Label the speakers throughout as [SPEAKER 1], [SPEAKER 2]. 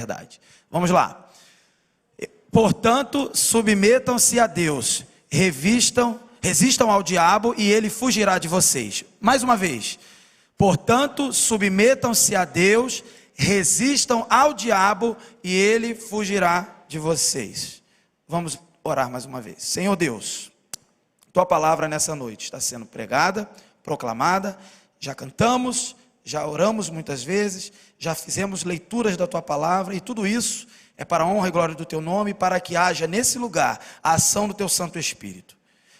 [SPEAKER 1] verdade. Vamos lá. Portanto, submetam-se a Deus, resistam ao diabo e ele fugirá de vocês. Mais uma vez. Portanto, submetam-se a Deus, resistam ao diabo e ele fugirá de vocês. Vamos orar mais uma vez. Senhor Deus, tua palavra nessa noite está sendo pregada, proclamada, já cantamos, já oramos muitas vezes, já fizemos leituras da tua palavra e tudo isso é para a honra e glória do teu nome, para que haja nesse lugar a ação do teu Santo Espírito.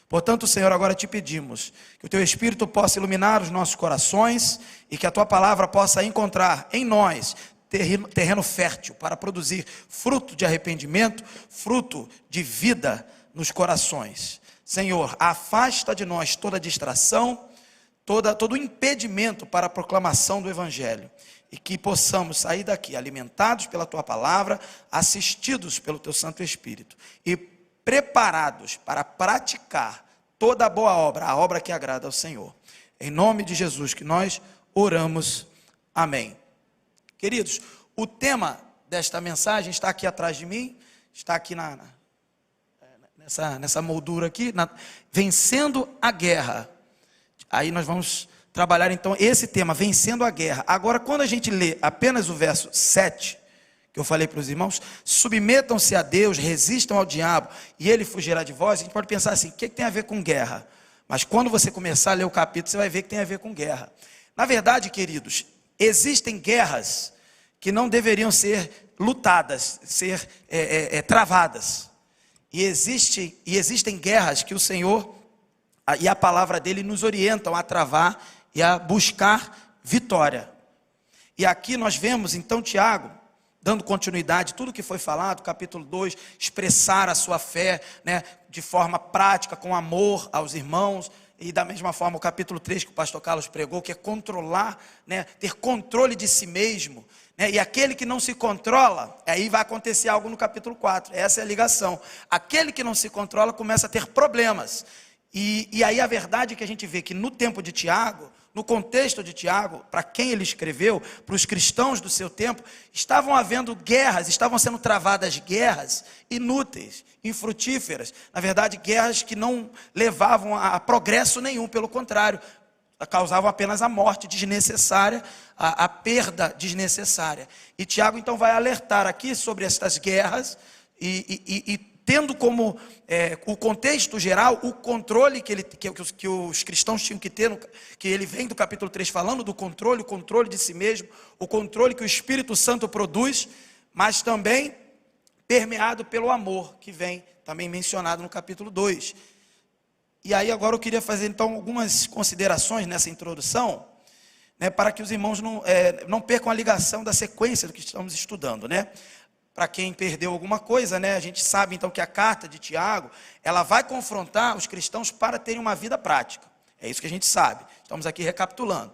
[SPEAKER 1] Portanto, Senhor, agora te pedimos que o teu Espírito possa iluminar os nossos corações e que a tua palavra possa encontrar em nós terreno fértil para produzir fruto de arrependimento, fruto de vida nos corações. Senhor, afasta de nós toda distração, todo impedimento para a proclamação do Evangelho. E que possamos sair daqui alimentados pela tua palavra, assistidos pelo teu Santo Espírito e preparados para praticar toda a boa obra, a obra que agrada ao Senhor. Em nome de Jesus que nós oramos. Amém. Queridos, o tema desta mensagem está aqui atrás de mim, está aqui nessa moldura aqui, vencendo a guerra. Aí nós vamos trabalhar então esse tema, vencendo a guerra. Agora, quando a gente lê apenas o verso 7, que eu falei para os irmãos, submetam-se a Deus, resistam ao diabo, e ele fugirá de vós, a gente pode pensar assim, o que tem a ver com guerra? Mas quando você começar a ler o capítulo, você vai ver que tem a ver com guerra. Na verdade, queridos, existem guerras que não deveriam ser lutadas, ser travadas. E existem guerras que o Senhor e a palavra dele nos orientam a travar e a buscar vitória. E aqui nós vemos então Tiago, dando continuidade, tudo que foi falado, capítulo 2, expressar a sua fé, né, de forma prática, com amor aos irmãos, e da mesma forma o capítulo 3 que o pastor Carlos pregou, que é controlar, né, ter controle de si mesmo, né, e aquele que não se controla, aí vai acontecer algo no capítulo 4, essa é a ligação, aquele que não se controla começa a ter problemas, e aí a verdade é que a gente vê que no tempo de Tiago, no contexto de Tiago, para quem ele escreveu, para os cristãos do seu tempo, estavam havendo guerras, estavam sendo travadas guerras inúteis, infrutíferas. Na verdade, guerras que não levavam a progresso nenhum, pelo contrário, causavam apenas a morte desnecessária, a perda desnecessária. E Tiago então vai alertar aqui sobre estas guerras e tendo como o contexto geral, o controle que os cristãos tinham que ter, que ele vem do capítulo 3 falando do controle, o controle de si mesmo, o controle que o Espírito Santo produz, mas também permeado pelo amor, que vem também mencionado no capítulo 2. E aí agora eu queria fazer então algumas considerações nessa introdução, né, para que os irmãos não percam a ligação da sequência do que estamos estudando, né? Para quem perdeu alguma coisa, né? A gente sabe então que a carta de Tiago, ela vai confrontar os cristãos para terem uma vida prática. É isso que a gente sabe. Estamos aqui recapitulando.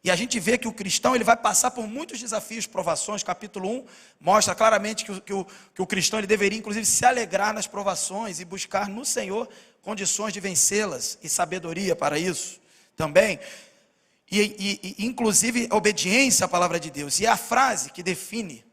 [SPEAKER 1] E a gente vê que o cristão ele vai passar por muitos desafios, provações. Capítulo 1 mostra claramente que o cristão ele deveria inclusive se alegrar nas provações e buscar no Senhor condições de vencê-las e sabedoria para isso também. E inclusive obediência à palavra de Deus. E a frase que define,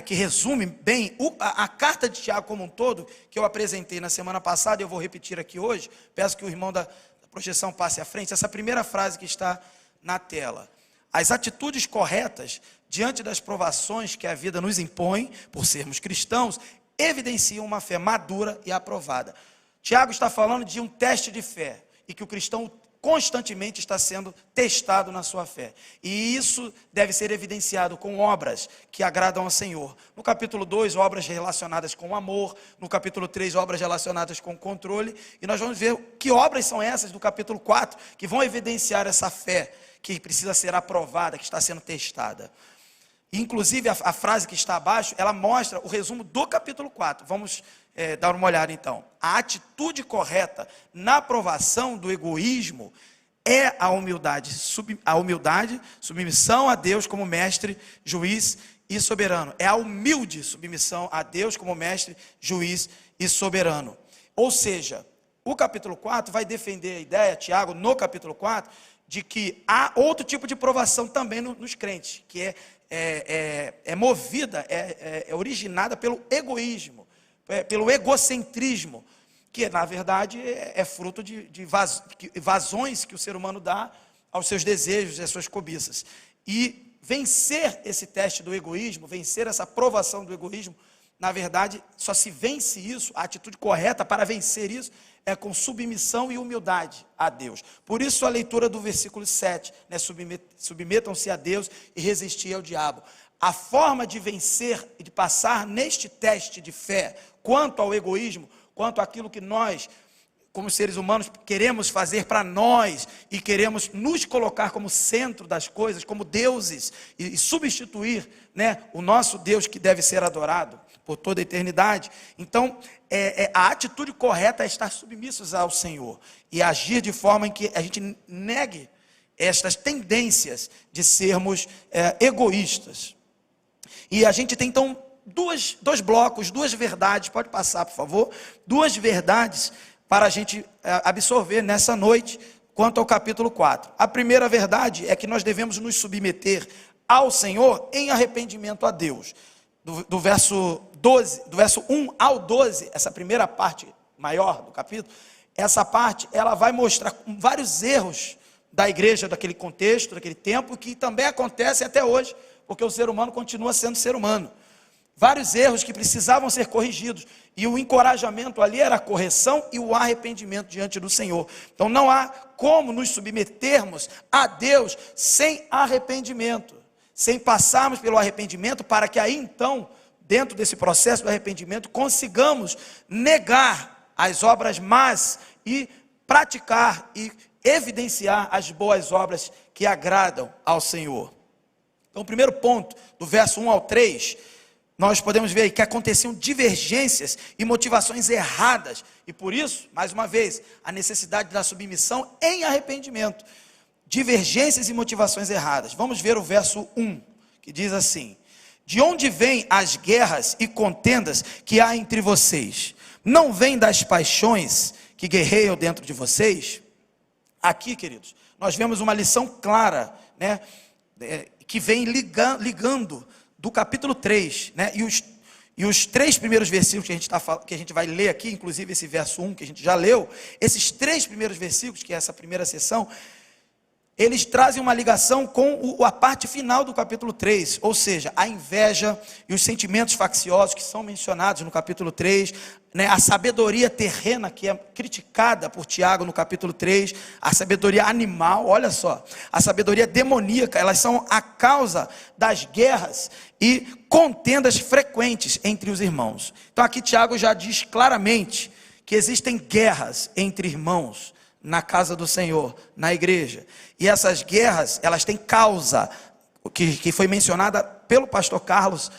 [SPEAKER 1] que resume bem a carta de Tiago como um todo, que eu apresentei na semana passada, e eu vou repetir aqui hoje, peço que o irmão da projeção passe à frente, essa primeira frase que está na tela. As atitudes corretas, diante das provações que a vida nos impõe, por sermos cristãos, evidenciam uma fé madura e aprovada. Tiago está falando de um teste de fé, e que o cristão constantemente está sendo testado na sua fé. E isso deve ser evidenciado com obras que agradam ao Senhor. No capítulo 2, obras relacionadas com amor. No capítulo 3, obras relacionadas com controle. E nós vamos ver que obras são essas do capítulo 4, que vão evidenciar essa fé que precisa ser aprovada, que está sendo testada. Inclusive, a frase que está abaixo, ela mostra o resumo do capítulo 4. Vamos dar uma olhada então. A atitude correta na aprovação do egoísmo é a humildade, submissão a Deus como mestre, juiz e soberano. É a humilde submissão a Deus como mestre, juiz e soberano. Ou seja, o capítulo 4 vai defender a ideia, Tiago, no capítulo 4, de que há outro tipo de provação também nos crentes, que é movida, é originada pelo egoísmo, pelo egocentrismo, que na verdade é fruto de vazões que o ser humano dá aos seus desejos e às suas cobiças. E vencer esse teste do egoísmo, vencer essa provação do egoísmo, na verdade, só se vence isso, a atitude correta para vencer isso é com submissão e humildade a Deus. Por isso a leitura do versículo 7, né, submetam-se a Deus e resistir ao diabo. A forma de vencer e de passar neste teste de fé, quanto ao egoísmo, quanto àquilo que nós, como seres humanos, queremos fazer para nós e queremos nos colocar como centro das coisas, como deuses, e substituir, né, o nosso Deus que deve ser adorado por toda a eternidade. Então, a atitude correta é estar submissos ao Senhor e agir de forma em que a gente negue estas tendências de sermos egoístas. E a gente tem então dois blocos, duas verdades, pode passar por favor, duas verdades para a gente absorver nessa noite quanto ao capítulo 4. A primeira verdade é que nós devemos nos submeter ao Senhor em arrependimento a Deus. Do verso 1 ao 12, essa primeira parte maior do capítulo, essa parte ela vai mostrar vários erros da igreja, daquele contexto, daquele tempo, que também acontecem até hoje, porque o ser humano continua sendo ser humano. Vários erros que precisavam ser corrigidos, e o encorajamento ali era a correção e o arrependimento diante do Senhor. Então não há como nos submetermos a Deus sem arrependimento, sem passarmos pelo arrependimento, para que aí então, dentro desse processo do arrependimento, consigamos negar as obras más e praticar e evidenciar as boas obras que agradam ao Senhor. Então o primeiro ponto, do verso 1 ao 3, nós podemos ver aí que aconteciam divergências e motivações erradas, e por isso, mais uma vez, a necessidade da submissão em arrependimento. Divergências e motivações erradas. Vamos ver o verso 1, que diz assim: de onde vêm as guerras e contendas que há entre vocês? Não vêm das paixões que guerreiam dentro de vocês? Aqui, queridos, nós vemos uma lição clara, né, que vem ligando do capítulo 3, né, e os três primeiros versículos que a gente vai ler aqui, inclusive esse verso 1 que a gente já leu, esses três primeiros versículos, que é essa primeira sessão, eles trazem uma ligação com a parte final do capítulo 3, ou seja, a inveja e os sentimentos facciosos que são mencionados no capítulo 3, né, a sabedoria terrena que é criticada por Tiago no capítulo 3, a sabedoria animal, olha só, a sabedoria demoníaca, elas são a causa das guerras e contendas frequentes entre os irmãos. Então aqui Tiago já diz claramente que existem guerras entre irmãos na casa do Senhor, na igreja, e essas guerras, elas têm causa, que foi mencionada pelo pastor Carlos,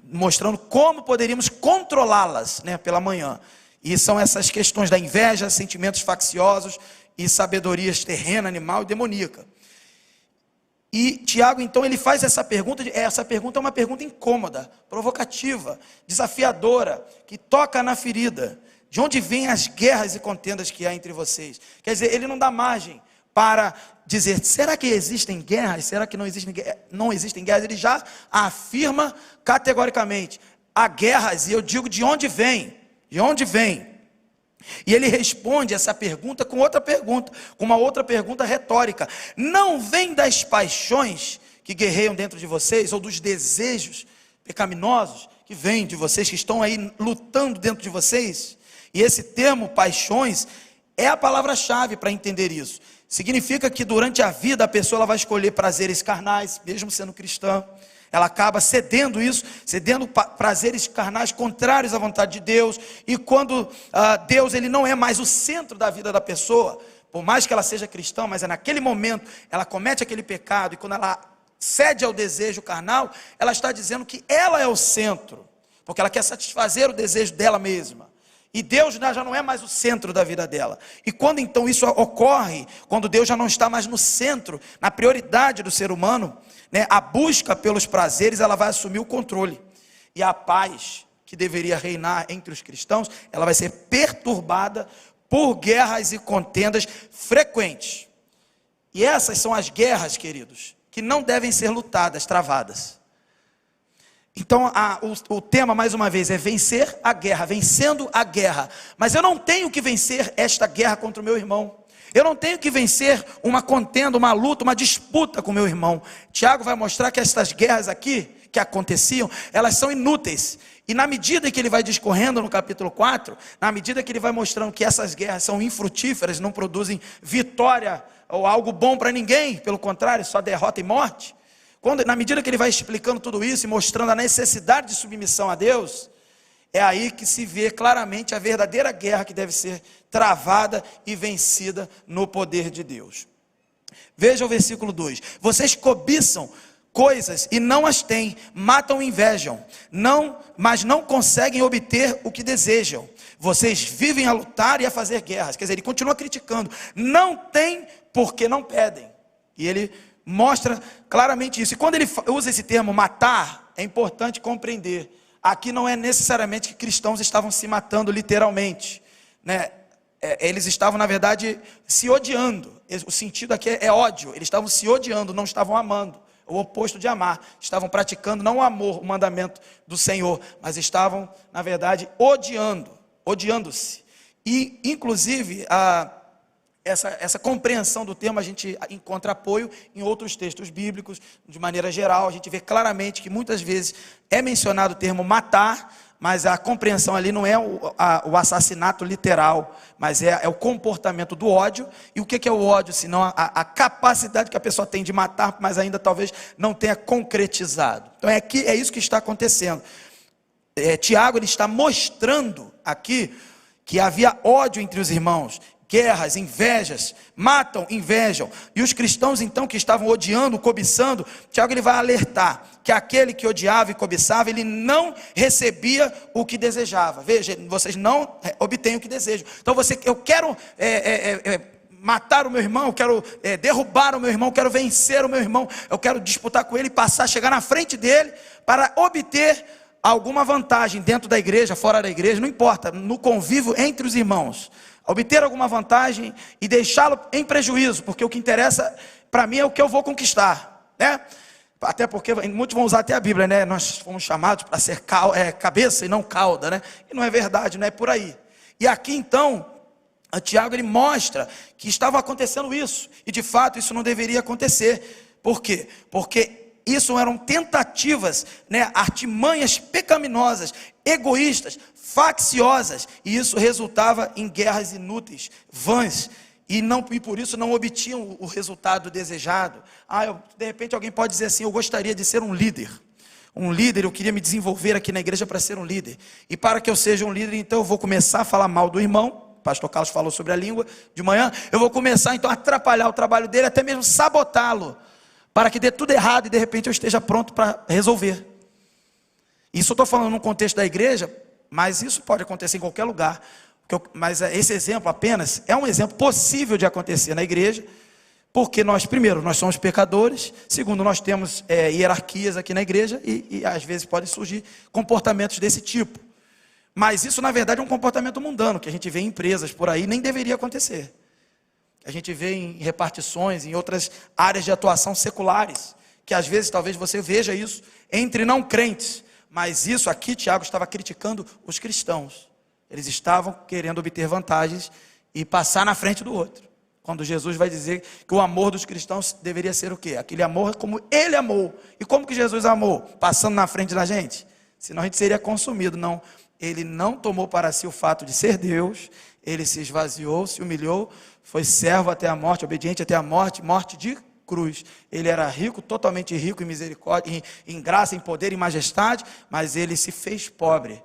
[SPEAKER 1] mostrando como poderíamos controlá-las, né, pela manhã, e são essas questões da inveja, sentimentos facciosos e sabedorias terrena, animal e demoníaca. E Tiago então ele faz essa pergunta é uma pergunta incômoda, provocativa, desafiadora, que toca na ferida. De onde vêm as guerras e contendas que há entre vocês? Quer dizer, ele não dá margem para dizer, será que existem guerras? Será que não existem guerras? Ele já afirma categoricamente, há guerras, e eu digo de onde vem? De onde vem? E ele responde essa pergunta com uma outra pergunta retórica. Não vem das paixões que guerreiam dentro de vocês, ou dos desejos pecaminosos que vêm de vocês, que estão aí lutando dentro de vocês? E esse termo, paixões, é a palavra-chave para entender isso. Significa que durante a vida a pessoa ela vai escolher prazeres carnais, mesmo sendo cristã. Ela acaba cedendo prazeres carnais contrários à vontade de Deus. E quando Deus ele não é mais o centro da vida da pessoa, por mais que ela seja cristã, mas é naquele momento ela comete aquele pecado, e quando ela cede ao desejo carnal, ela está dizendo que ela é o centro, porque ela quer satisfazer o desejo dela mesma. E Deus já não é mais o centro da vida dela. E quando então isso ocorre, quando Deus já não está mais no centro, na prioridade do ser humano, né, a busca pelos prazeres, ela vai assumir o controle. E a paz que deveria reinar entre os cristãos, ela vai ser perturbada por guerras e contendas frequentes. E essas são as guerras, queridos, que não devem ser lutadas, travadas. Então, o tema, mais uma vez, é vencer a guerra, vencendo a guerra. Mas eu não tenho que vencer esta guerra contra o meu irmão. Eu não tenho que vencer uma contenda, uma luta, uma disputa com o meu irmão. Tiago vai mostrar que essas guerras aqui, que aconteciam, elas são inúteis. E na medida que ele vai discorrendo no capítulo 4, na medida que ele vai mostrando que essas guerras são infrutíferas, não produzem vitória ou algo bom para ninguém, pelo contrário, só derrota e morte. Na medida que ele vai explicando tudo isso e mostrando a necessidade de submissão a Deus, é aí que se vê claramente a verdadeira guerra que deve ser travada e vencida no poder de Deus. Veja o versículo 2: vocês cobiçam coisas e não as têm, matam e invejam, mas não conseguem obter o que desejam. Vocês vivem a lutar e a fazer guerras. Quer dizer, ele continua criticando. Não tem porque não pedem. E ele mostra claramente isso. E quando ele usa esse termo matar, é importante compreender. Aqui não é necessariamente que cristãos estavam se matando literalmente, né? Eles estavam, na verdade, se odiando. O sentido aqui é ódio. Eles estavam se odiando, não estavam amando. O oposto de amar. Estavam praticando não o amor, o mandamento do Senhor, mas estavam, na verdade, odiando-se. E, inclusive, essa compreensão do termo a gente encontra apoio em outros textos bíblicos. De maneira geral, a gente vê claramente que muitas vezes é mencionado o termo matar, mas a compreensão ali não é o assassinato literal, mas é o comportamento do ódio. E o que é o ódio? Senão a capacidade que a pessoa tem de matar, mas ainda talvez não tenha concretizado. Então é isso que está acontecendo. Tiago, ele está mostrando aqui que havia ódio entre os irmãos, guerras, invejas, matam, invejam. E os cristãos então que estavam odiando, cobiçando, Tiago ele vai alertar que aquele que odiava e cobiçava, ele não recebia o que desejava. Veja, vocês não obtêm o que desejam. Então eu quero matar o meu irmão, eu quero derrubar o meu irmão, eu quero vencer o meu irmão, eu quero disputar com ele, chegar na frente dele para obter alguma vantagem dentro da igreja, fora da igreja, não importa, no convívio entre os irmãos. Obter alguma vantagem e deixá-lo em prejuízo, porque o que interessa para mim é o que eu vou conquistar, né? Até porque muitos vão usar até a Bíblia, né? Nós fomos chamados para ser cabeça e não cauda, né? E não é verdade, não é por aí. E aqui então, Tiago ele mostra que estava acontecendo isso, e de fato isso não deveria acontecer. Por quê? Porque isso eram tentativas, né, artimanhas pecaminosas, egoístas, facciosas, e isso resultava em guerras inúteis, vãs, e por isso não obtinham o resultado desejado. De repente alguém pode dizer assim: eu gostaria de ser um líder, eu queria me desenvolver aqui na igreja para ser um líder, e para que eu seja um líder, então eu vou começar a falar mal do irmão. O pastor Carlos falou sobre a língua de manhã. Eu vou começar então a atrapalhar o trabalho dele, até mesmo sabotá-lo, para que dê tudo errado e de repente eu esteja pronto para resolver. Isso eu estou falando no contexto da igreja, mas isso pode acontecer em qualquer lugar. Mas esse exemplo apenas é um exemplo possível de acontecer na igreja, porque primeiro, nós somos pecadores. Segundo, nós temos hierarquias aqui na igreja e às vezes podem surgir comportamentos desse tipo. Mas isso na verdade é um comportamento mundano, que a gente vê em empresas por aí, nem deveria acontecer. A gente vê em repartições, em outras áreas de atuação seculares, que às vezes talvez você veja isso entre não crentes. Mas isso aqui, Tiago estava criticando os cristãos. Eles estavam querendo obter vantagens e passar na frente do outro. Quando Jesus vai dizer que o amor dos cristãos deveria ser o quê? Aquele amor como ele amou. E como que Jesus amou? Passando na frente da gente? Senão a gente seria consumido. Não, ele não tomou para si o fato de ser Deus. Ele se esvaziou, se humilhou, foi servo até a morte, obediente até a morte, morte de cruz. Ele era rico, totalmente rico em misericórdia, em graça, em poder, em majestade, mas ele se fez pobre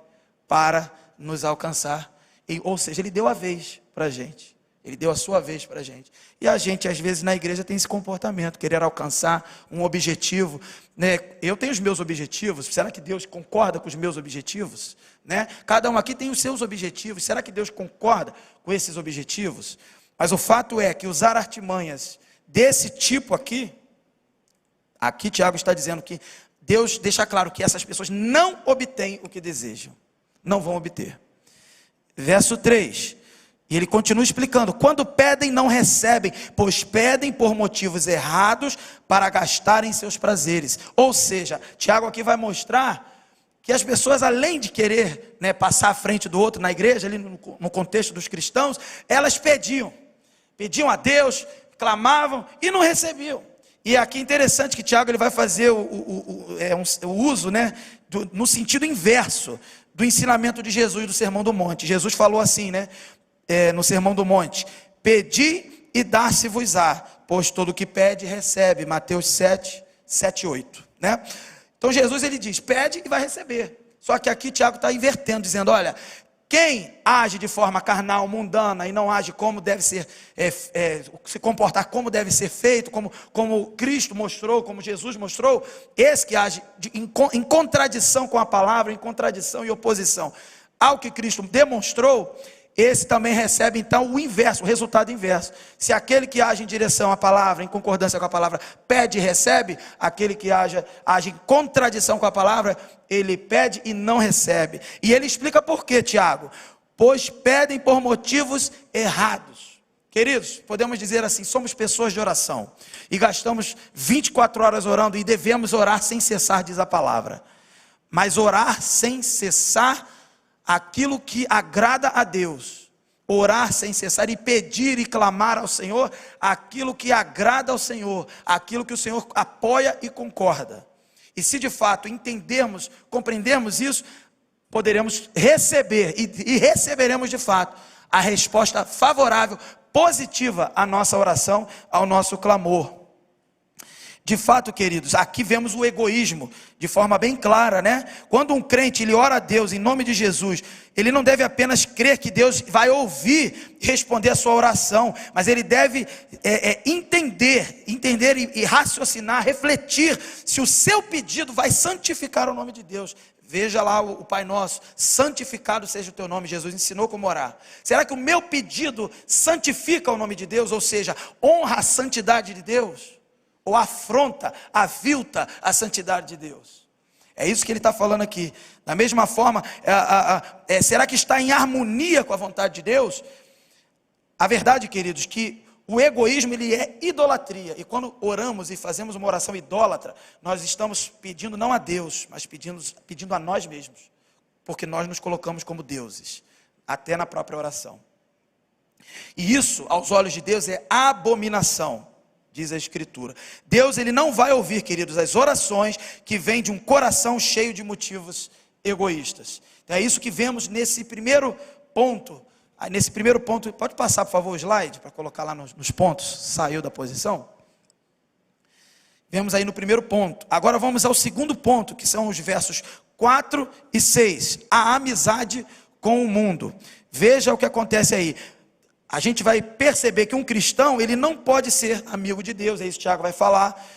[SPEAKER 1] para nos alcançar. Ou seja, ele deu a vez para a gente. Ele deu a sua vez para a gente. E a gente, às vezes, na igreja tem esse comportamento, querer alcançar um objetivo, né? Eu tenho os meus objetivos. Será que Deus concorda com os meus objetivos? Né? Cada um aqui tem os seus objetivos. Será que Deus concorda com esses objetivos? Mas o fato é que usar artimanhas desse tipo aqui Tiago está dizendo que Deus deixa claro que essas pessoas não obtêm o que desejam. Não vão obter. Verso 3. E ele continua explicando: quando pedem, não recebem, pois pedem por motivos errados para gastarem seus prazeres. Ou seja, Tiago aqui vai mostrar que as pessoas, além de querer, passar à frente do outro na igreja, ali no contexto dos cristãos, elas pediam a Deus, clamavam e não recebiam. E aqui é interessante que Tiago ele vai fazer o uso, no sentido inverso do ensinamento de Jesus do Sermão do Monte. Jesus falou assim, no Sermão do Monte: pedi e dar-se-vos-á, pois todo o que pede recebe. Mateus 7, 8. Então Jesus ele diz: pede e vai receber. Só que aqui Tiago está invertendo, dizendo: olha, quem age de forma carnal, mundana, e não age como deve ser, se comportar como deve ser feito, como Cristo mostrou, como Jesus mostrou, esse que age em contradição com a palavra, em contradição e oposição ao que Cristo demonstrou, esse também recebe então o inverso, o resultado inverso. Se aquele que age em direção à palavra, em concordância com a palavra, pede e recebe, aquele que age em contradição com a palavra, ele pede e não recebe. E ele explica por quê, Tiago: pois pedem por motivos errados. Queridos, podemos dizer assim: somos pessoas de oração e gastamos 24 horas orando, e devemos orar sem cessar, diz a palavra. Mas orar sem cessar aquilo que agrada a Deus, orar sem cessar e pedir e clamar ao Senhor aquilo que agrada ao Senhor, aquilo que o Senhor apoia e concorda. E se de fato entendermos, compreendermos isso, poderemos receber e receberemos de fato a resposta favorável, positiva à nossa oração, ao nosso clamor. De fato, queridos, aqui vemos o egoísmo de forma bem clara, Quando um crente ele ora a Deus em nome de Jesus, ele não deve apenas crer que Deus vai ouvir e responder a sua oração, mas ele deve entender e raciocinar, refletir se o seu pedido vai santificar o nome de Deus. Veja lá o Pai Nosso: santificado seja o teu nome. Jesus ensinou como orar. Será que o meu pedido santifica o nome de Deus? Ou seja, honra a santidade de Deus? Ou afronta, avilta a santidade de Deus? É isso que ele está falando aqui. Da mesma forma, será que está em harmonia com a vontade de Deus? A verdade, queridos, que o egoísmo ele é idolatria. E quando oramos e fazemos uma oração idólatra, nós estamos pedindo não a Deus, mas pedindo a nós mesmos. Porque nós nos colocamos como deuses, até na própria oração. E isso, aos olhos de Deus, é abominação, diz a Escritura. Deus ele não vai ouvir, queridos, as orações que vêm de um coração cheio de motivos egoístas. Então é isso que vemos nesse primeiro ponto. Nesse primeiro ponto, pode passar por favor o slide, para colocar lá nos pontos, saiu da posição. Vemos aí no primeiro ponto. Agora vamos ao segundo ponto, que são os versos 4 e 6. A amizade com o mundo. Veja o que acontece aí. A gente vai perceber que um cristão, ele não pode ser amigo de Deus, é isso que Tiago vai falar,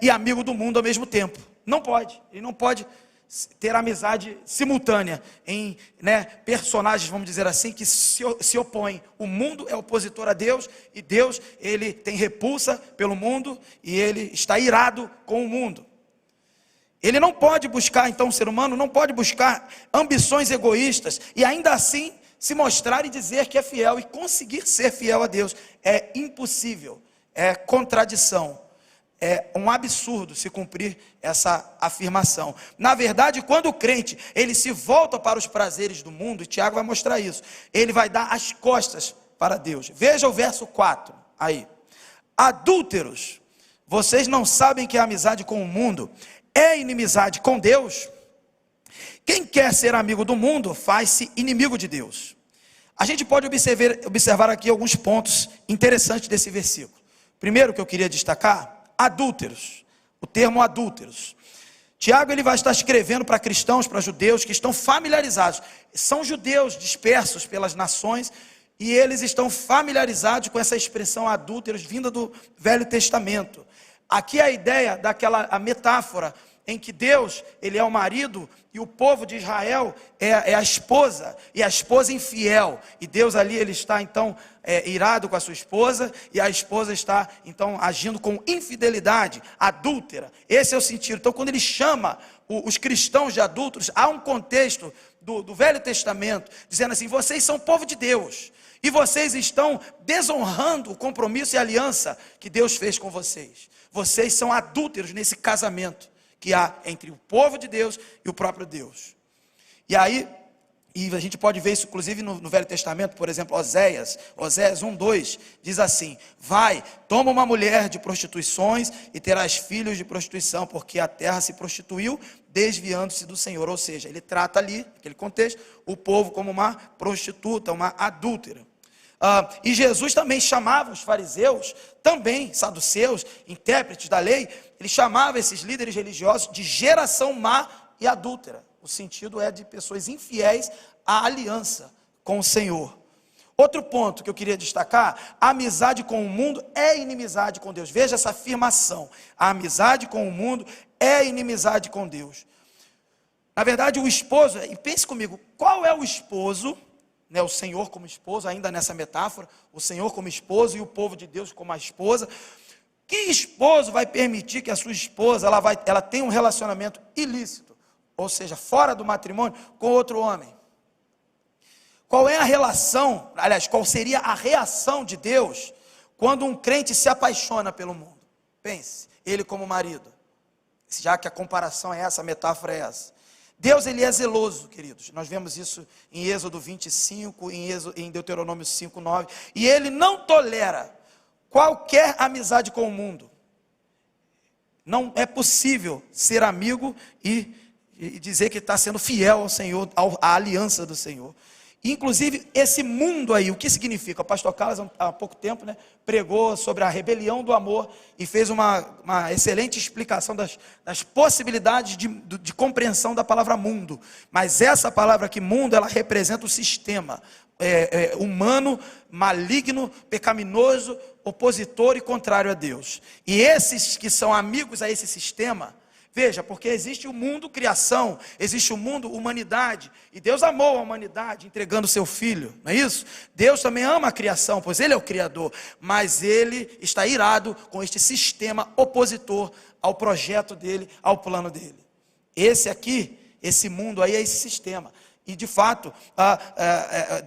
[SPEAKER 1] e amigo do mundo ao mesmo tempo. Não pode, ele não pode ter amizade simultânea em personagens, vamos dizer assim, que se opõem. O mundo é opositor a Deus, e Deus, ele tem repulsa pelo mundo, e ele está irado com o mundo. Ele não pode buscar, então o ser humano não pode buscar ambições egoístas, e ainda assim se mostrar e dizer que é fiel e conseguir ser fiel a Deus. É impossível, é contradição, é um absurdo se cumprir essa afirmação. Na verdade, quando o crente ele se volta para os prazeres do mundo, e Tiago vai mostrar isso, ele vai dar as costas para Deus. Veja o verso 4 aí: adúlteros, vocês não sabem que a amizade com o mundo é inimizade com Deus? Quem quer ser amigo do mundo faz-se inimigo de Deus. A gente pode observar aqui alguns pontos interessantes desse versículo. Primeiro que eu queria destacar: adúlteros. O termo adúlteros. Tiago ele vai estar escrevendo para cristãos, para judeus que estão familiarizados. São judeus dispersos pelas nações, e eles estão familiarizados com essa expressão adúlteros vinda do Velho Testamento. Aqui é a ideia a metáfora em que Deus, ele é o marido, e o povo de Israel é a esposa, e a esposa infiel, e Deus ali, ele está então irado com a sua esposa, e a esposa está então agindo com infidelidade, adúltera. Esse é o sentido. Então quando ele chama os cristãos de adúlteros, há um contexto do Velho Testamento, dizendo assim: vocês são povo de Deus, E vocês estão desonrando o compromisso e a aliança que Deus fez com vocês. Vocês são adúlteros nesse casamento que há entre o povo de Deus e o próprio Deus. E aí, a gente pode ver isso inclusive no Velho Testamento, por exemplo, Oséias 1:2, diz assim: vai, toma uma mulher de prostituições e terás filhos de prostituição, porque a terra se prostituiu, desviando-se do Senhor. Ou seja, ele trata ali, naquele contexto, o povo como uma prostituta, uma adúltera. E Jesus também chamava os fariseus, também saduceus, intérpretes da lei, ele chamava esses líderes religiosos de geração má e adúltera. O sentido é de pessoas infiéis à aliança com o Senhor. Outro ponto que eu queria destacar: a amizade com o mundo é inimizade com Deus. Veja essa afirmação: a amizade com o mundo é inimizade com Deus. Na verdade, o esposo, e pense comigo, qual é o esposo, né, o Senhor como esposo, ainda nessa metáfora, o Senhor como esposo e o povo de Deus como a esposa. Que esposo vai permitir que a sua esposa ela tenha um relacionamento ilícito, ou seja, fora do matrimônio, com outro homem? Qual é a relação, aliás, qual seria a reação de Deus quando um crente se apaixona pelo mundo? Pense, ele como marido, já que a comparação é essa, a metáfora é essa. Deus, ele é zeloso, queridos. Nós vemos isso em Êxodo 25, em Deuteronômio 5:9. E ele não tolera qualquer amizade com o mundo. Não é possível ser amigo e dizer que está sendo fiel ao Senhor, à aliança do Senhor. Inclusive, esse mundo aí, o que significa? O pastor Carlos, há pouco tempo, né, pregou sobre a rebelião do amor e fez uma excelente explicação das possibilidades de compreensão da palavra mundo. Mas essa palavra aqui, mundo, ela representa o sistema humano, maligno, pecaminoso, opositor e contrário a Deus. E esses que são amigos a esse sistema, veja, porque existe o mundo criação, existe o mundo humanidade, e Deus amou a humanidade entregando seu Filho, não é isso? Deus também ama a criação, pois Ele é o Criador, mas Ele está irado com este sistema opositor ao projeto dEle, ao plano dEle. Esse mundo aí é esse sistema, e de fato,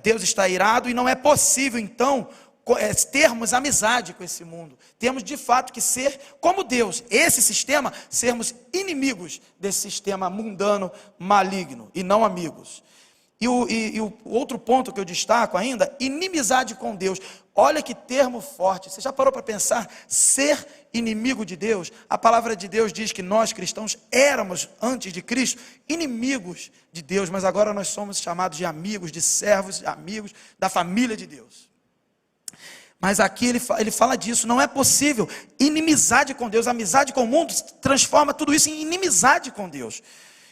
[SPEAKER 1] Deus está irado, e não é possível então termos amizade com esse mundo. Temos de fato que ser como Deus, esse sistema, sermos inimigos desse sistema mundano, maligno, e não amigos. E o outro ponto que eu destaco ainda: inimizade com Deus. Olha que termo forte. Você já parou para pensar? Ser inimigo de Deus. A palavra de Deus diz que nós cristãos éramos, antes de Cristo, inimigos de Deus, mas agora nós somos chamados de amigos, de servos, de amigos da família de Deus. Mas aqui ele fala disso, não é possível inimizade com Deus. Amizade com o mundo transforma tudo isso em inimizade com Deus.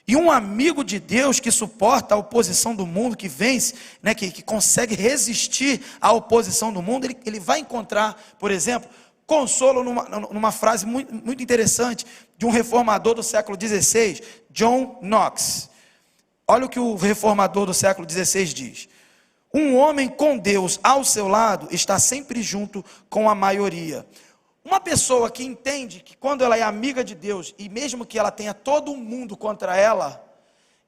[SPEAKER 1] E um amigo de Deus que suporta a oposição do mundo, que vence, né, que consegue resistir à oposição do mundo, ele vai encontrar, por exemplo, consolo numa frase muito, muito interessante de um reformador do século XVI, John Knox. Olha o que o reformador do século XVI diz: um homem com Deus ao seu lado está sempre junto com a maioria. Uma pessoa que entende que quando ela é amiga de Deus, e mesmo que ela tenha todo o mundo contra ela,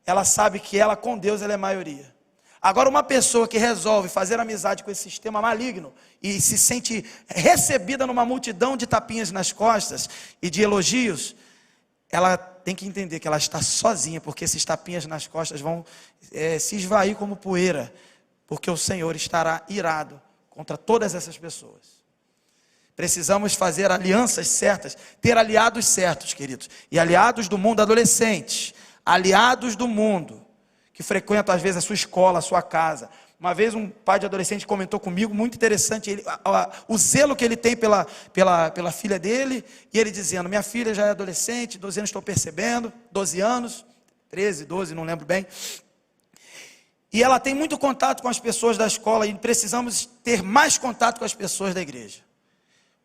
[SPEAKER 1] ela sabe que ela com Deus ela é maioria. Agora, uma pessoa que resolve fazer amizade com esse sistema maligno e se sente recebida numa multidão de tapinhas nas costas e de elogios, ela tem que entender que ela está sozinha, porque esses tapinhas nas costas vão se esvair como poeira, porque o Senhor estará irado contra todas essas pessoas. Precisamos fazer alianças certas, ter aliados certos, queridos. E aliados do mundo, adolescentes, aliados do mundo, que frequentam às vezes a sua escola, a sua casa. Uma vez um pai de adolescente comentou comigo, muito interessante, o zelo que ele tem pela filha dele, e ele dizendo: minha filha já é adolescente, 12 anos estou percebendo, 12 anos, 13, 12, não lembro bem. E ela tem muito contato com as pessoas da escola, e precisamos ter mais contato com as pessoas da igreja,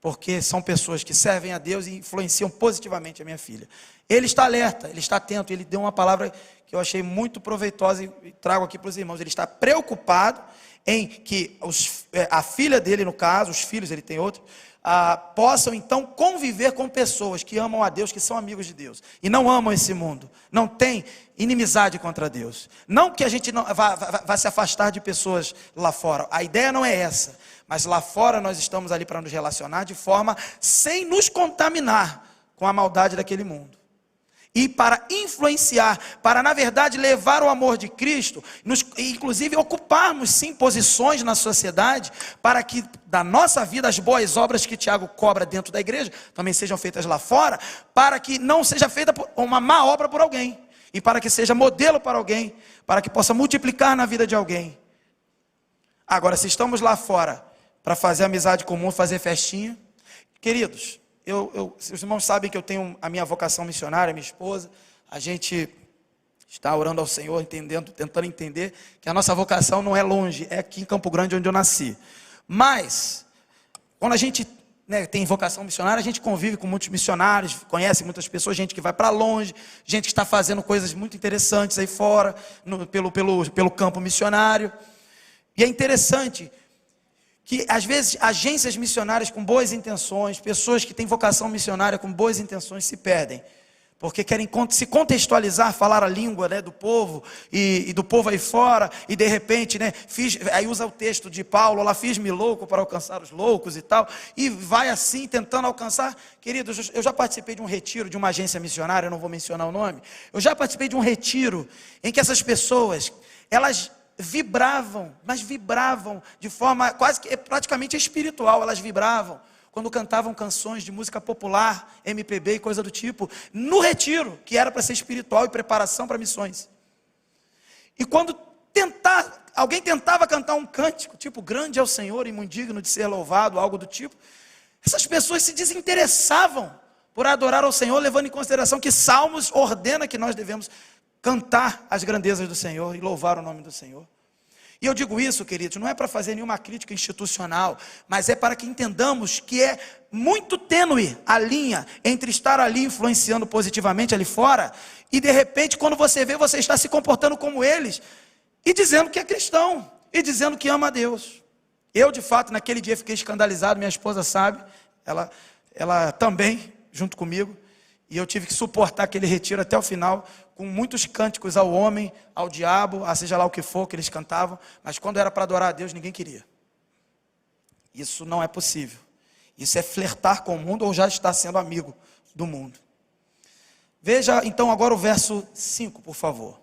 [SPEAKER 1] porque são pessoas que servem a Deus e influenciam positivamente a minha filha. Ele está alerta, ele está atento, ele deu uma palavra que eu achei muito proveitosa e trago aqui para os irmãos. Ele está preocupado em que a filha dele, no caso, os filhos, ele tem outro, possam então conviver com pessoas que amam a Deus, que são amigos de Deus, e não amam esse mundo, não tem inimizade contra Deus. Não que a gente não vá se afastar de pessoas lá fora, a ideia não é essa, mas lá fora nós estamos ali para nos relacionar de forma sem nos contaminar com a maldade daquele mundo. E para influenciar, para na verdade levar o amor de Cristo, inclusive ocuparmos sim posições na sociedade, para que da nossa vida as boas obras que Tiago cobra dentro da igreja, também sejam feitas lá fora, para que não seja feita uma má obra por alguém, e para que seja modelo para alguém, para que possa multiplicar na vida de alguém. Agora, se estamos lá fora para fazer amizade comum, fazer festinha, queridos, os irmãos sabem que eu tenho a minha vocação missionária, minha esposa, a gente está orando ao Senhor, tentando entender que a nossa vocação não é longe, é aqui em Campo Grande onde eu nasci. Mas, quando a gente tem vocação missionária, a gente convive com muitos missionários, conhece muitas pessoas, gente que vai para longe, gente que está fazendo coisas muito interessantes aí fora, pelo campo missionário. E é interessante que às vezes agências missionárias com boas intenções, pessoas que têm vocação missionária com boas intenções se perdem, porque querem se contextualizar, falar a língua do povo, e do povo aí fora, e de repente, aí usa o texto de Paulo, lá fiz-me louco para alcançar os loucos e tal, e vai assim tentando alcançar. Queridos, eu já participei de um retiro de uma agência missionária, eu não vou mencionar o nome, eu já participei de um retiro em que essas pessoas, elas vibravam, mas vibravam de forma quase que praticamente espiritual. Elas vibravam quando cantavam canções de música popular, MPB e coisa do tipo, no retiro, que era para ser espiritual e preparação para missões. E quando alguém tentava cantar um cântico, tipo, grande é o Senhor e muito digno de ser louvado, algo do tipo, essas pessoas se desinteressavam por adorar ao Senhor, levando em consideração que Salmos ordena que nós devemos cantar as grandezas do Senhor e louvar o nome do Senhor. E eu digo isso, queridos, não é para fazer nenhuma crítica institucional, mas é para que entendamos que é muito tênue a linha entre estar ali influenciando positivamente ali fora, e de repente quando você vê, você está se comportando como eles, e dizendo que é cristão, e dizendo que ama a Deus. Eu de fato naquele dia fiquei escandalizado, minha esposa sabe, ela também, junto comigo, e eu tive que suportar aquele retiro até o final, com muitos cânticos ao homem, ao diabo, a seja lá o que for que eles cantavam, mas quando era para adorar a Deus, ninguém queria. Isso não é possível. Isso é flertar com o mundo ou já estar sendo amigo do mundo. Veja então agora o verso 5, por favor.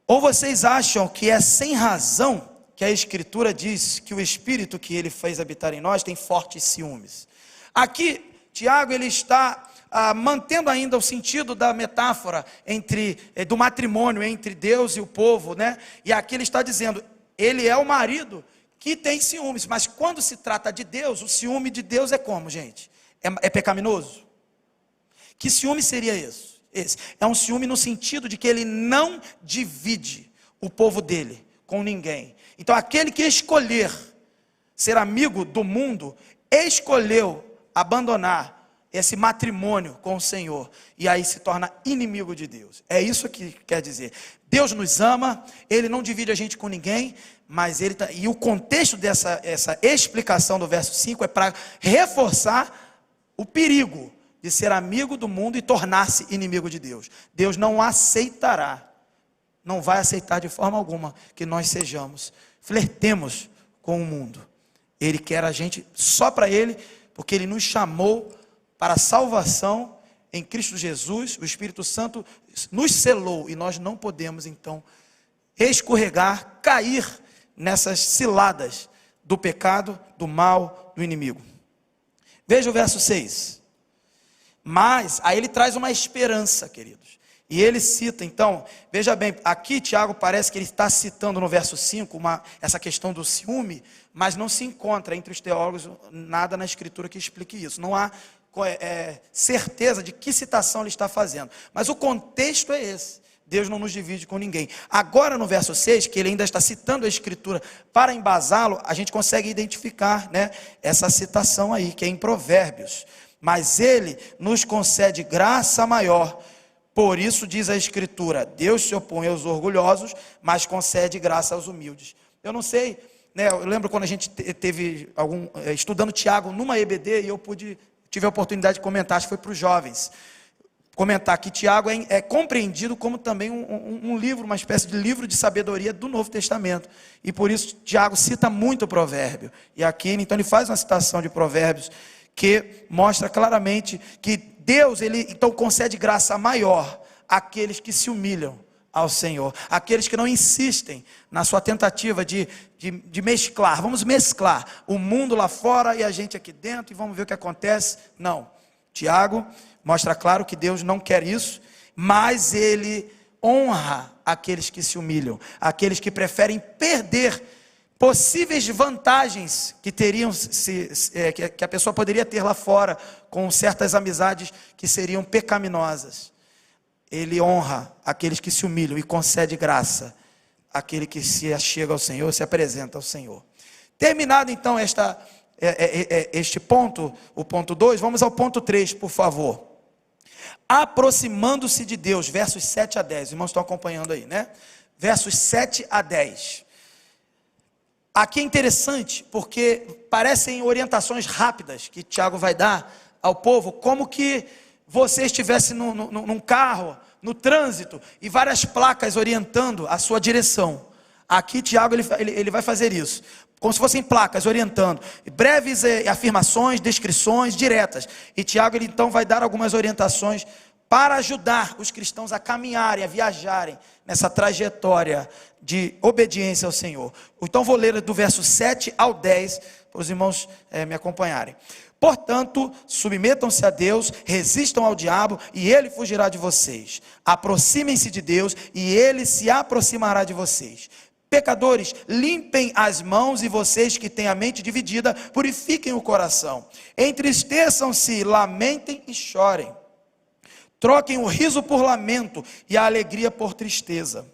[SPEAKER 1] Ou vocês acham que é sem razão que a Escritura diz que o Espírito que Ele fez habitar em nós tem fortes ciúmes? Aqui, Tiago, ele está mantendo ainda o sentido da metáfora do matrimônio entre Deus e o povo, E aqui ele está dizendo, ele é o marido que tem ciúmes, mas quando se trata de Deus, o ciúme de Deus é como, gente? É pecaminoso? Que ciúme seria esse? É um ciúme no sentido de que ele não divide o povo dele com ninguém. Então aquele que escolher ser amigo do mundo, escolheu abandonar esse matrimônio com o Senhor, e aí se torna inimigo de Deus. É isso que quer dizer. Deus nos ama, Ele não divide a gente com ninguém, mas e o contexto dessa explicação do verso 5 é para reforçar o perigo de ser amigo do mundo e tornar-se inimigo de Deus. Deus não aceitará, não vai aceitar de forma alguma que nós flertemos com o mundo. Ele quer a gente só para Ele, porque Ele nos chamou para a salvação em Cristo Jesus. O Espírito Santo nos selou e nós não podemos então escorregar, cair nessas ciladas do pecado, do mal, do inimigo. Veja o verso 6. Mas aí ele traz uma esperança, queridos. E ele cita, então, veja bem, aqui Tiago parece que ele está citando no verso 5 essa questão do ciúme, mas não se encontra entre os teólogos nada na Escritura que explique isso. Não há certeza de que citação ele está fazendo, mas o contexto é esse. Deus não nos divide com ninguém. Agora no verso 6, que ele ainda está citando a Escritura para embasá-lo, a gente consegue identificar essa citação aí, que é em Provérbios. Mas ele nos concede graça maior, por isso diz a Escritura, Deus se opõe aos orgulhosos, mas concede graça aos humildes. Eu não sei né, eu lembro quando a gente teve estudando Tiago numa EBD, e eu tive a oportunidade de comentar, acho que foi para os jovens, comentar que Tiago é compreendido como também um livro, uma espécie de livro de sabedoria do Novo Testamento, e por isso Tiago cita muito o provérbio, e aqui então ele faz uma citação de provérbios, que mostra claramente que Deus, ele então concede graça maior àqueles que se humilham ao Senhor, aqueles que não insistem na sua tentativa de mesclar, vamos mesclar o mundo lá fora e a gente aqui dentro, e vamos ver o que acontece. Não, Tiago mostra claro que Deus não quer isso, mas ele honra aqueles que se humilham, aqueles que preferem perder possíveis vantagens que teriam, que a pessoa poderia ter lá fora, com certas amizades que seriam pecaminosas. Ele honra aqueles que se humilham e concede graça àquele que se achega ao Senhor, se apresenta ao Senhor. Terminado então este ponto, o ponto 2, vamos ao ponto 3, por favor. Aproximando-se de Deus, versos 7 a 10, os irmãos estão acompanhando aí, né? Versos 7 a 10. Aqui é interessante, porque parecem orientações rápidas que Tiago vai dar ao povo, como que você estivesse num carro, no trânsito, e várias placas orientando a sua direção. Aqui Tiago ele vai fazer isso, como se fossem placas orientando, breves afirmações, descrições diretas. E Tiago ele então vai dar algumas orientações para ajudar os cristãos a caminharem, a viajarem nessa trajetória de obediência ao Senhor. Então vou ler do verso 7 ao 10, para os irmãos me acompanharem. Portanto, submetam-se a Deus, resistam ao diabo, e ele fugirá de vocês. Aproximem-se de Deus, e ele se aproximará de vocês. Pecadores, limpem as mãos, e vocês que têm a mente dividida, purifiquem o coração. Entristeçam-se, lamentem e chorem. Troquem o riso por lamento e a alegria por tristeza.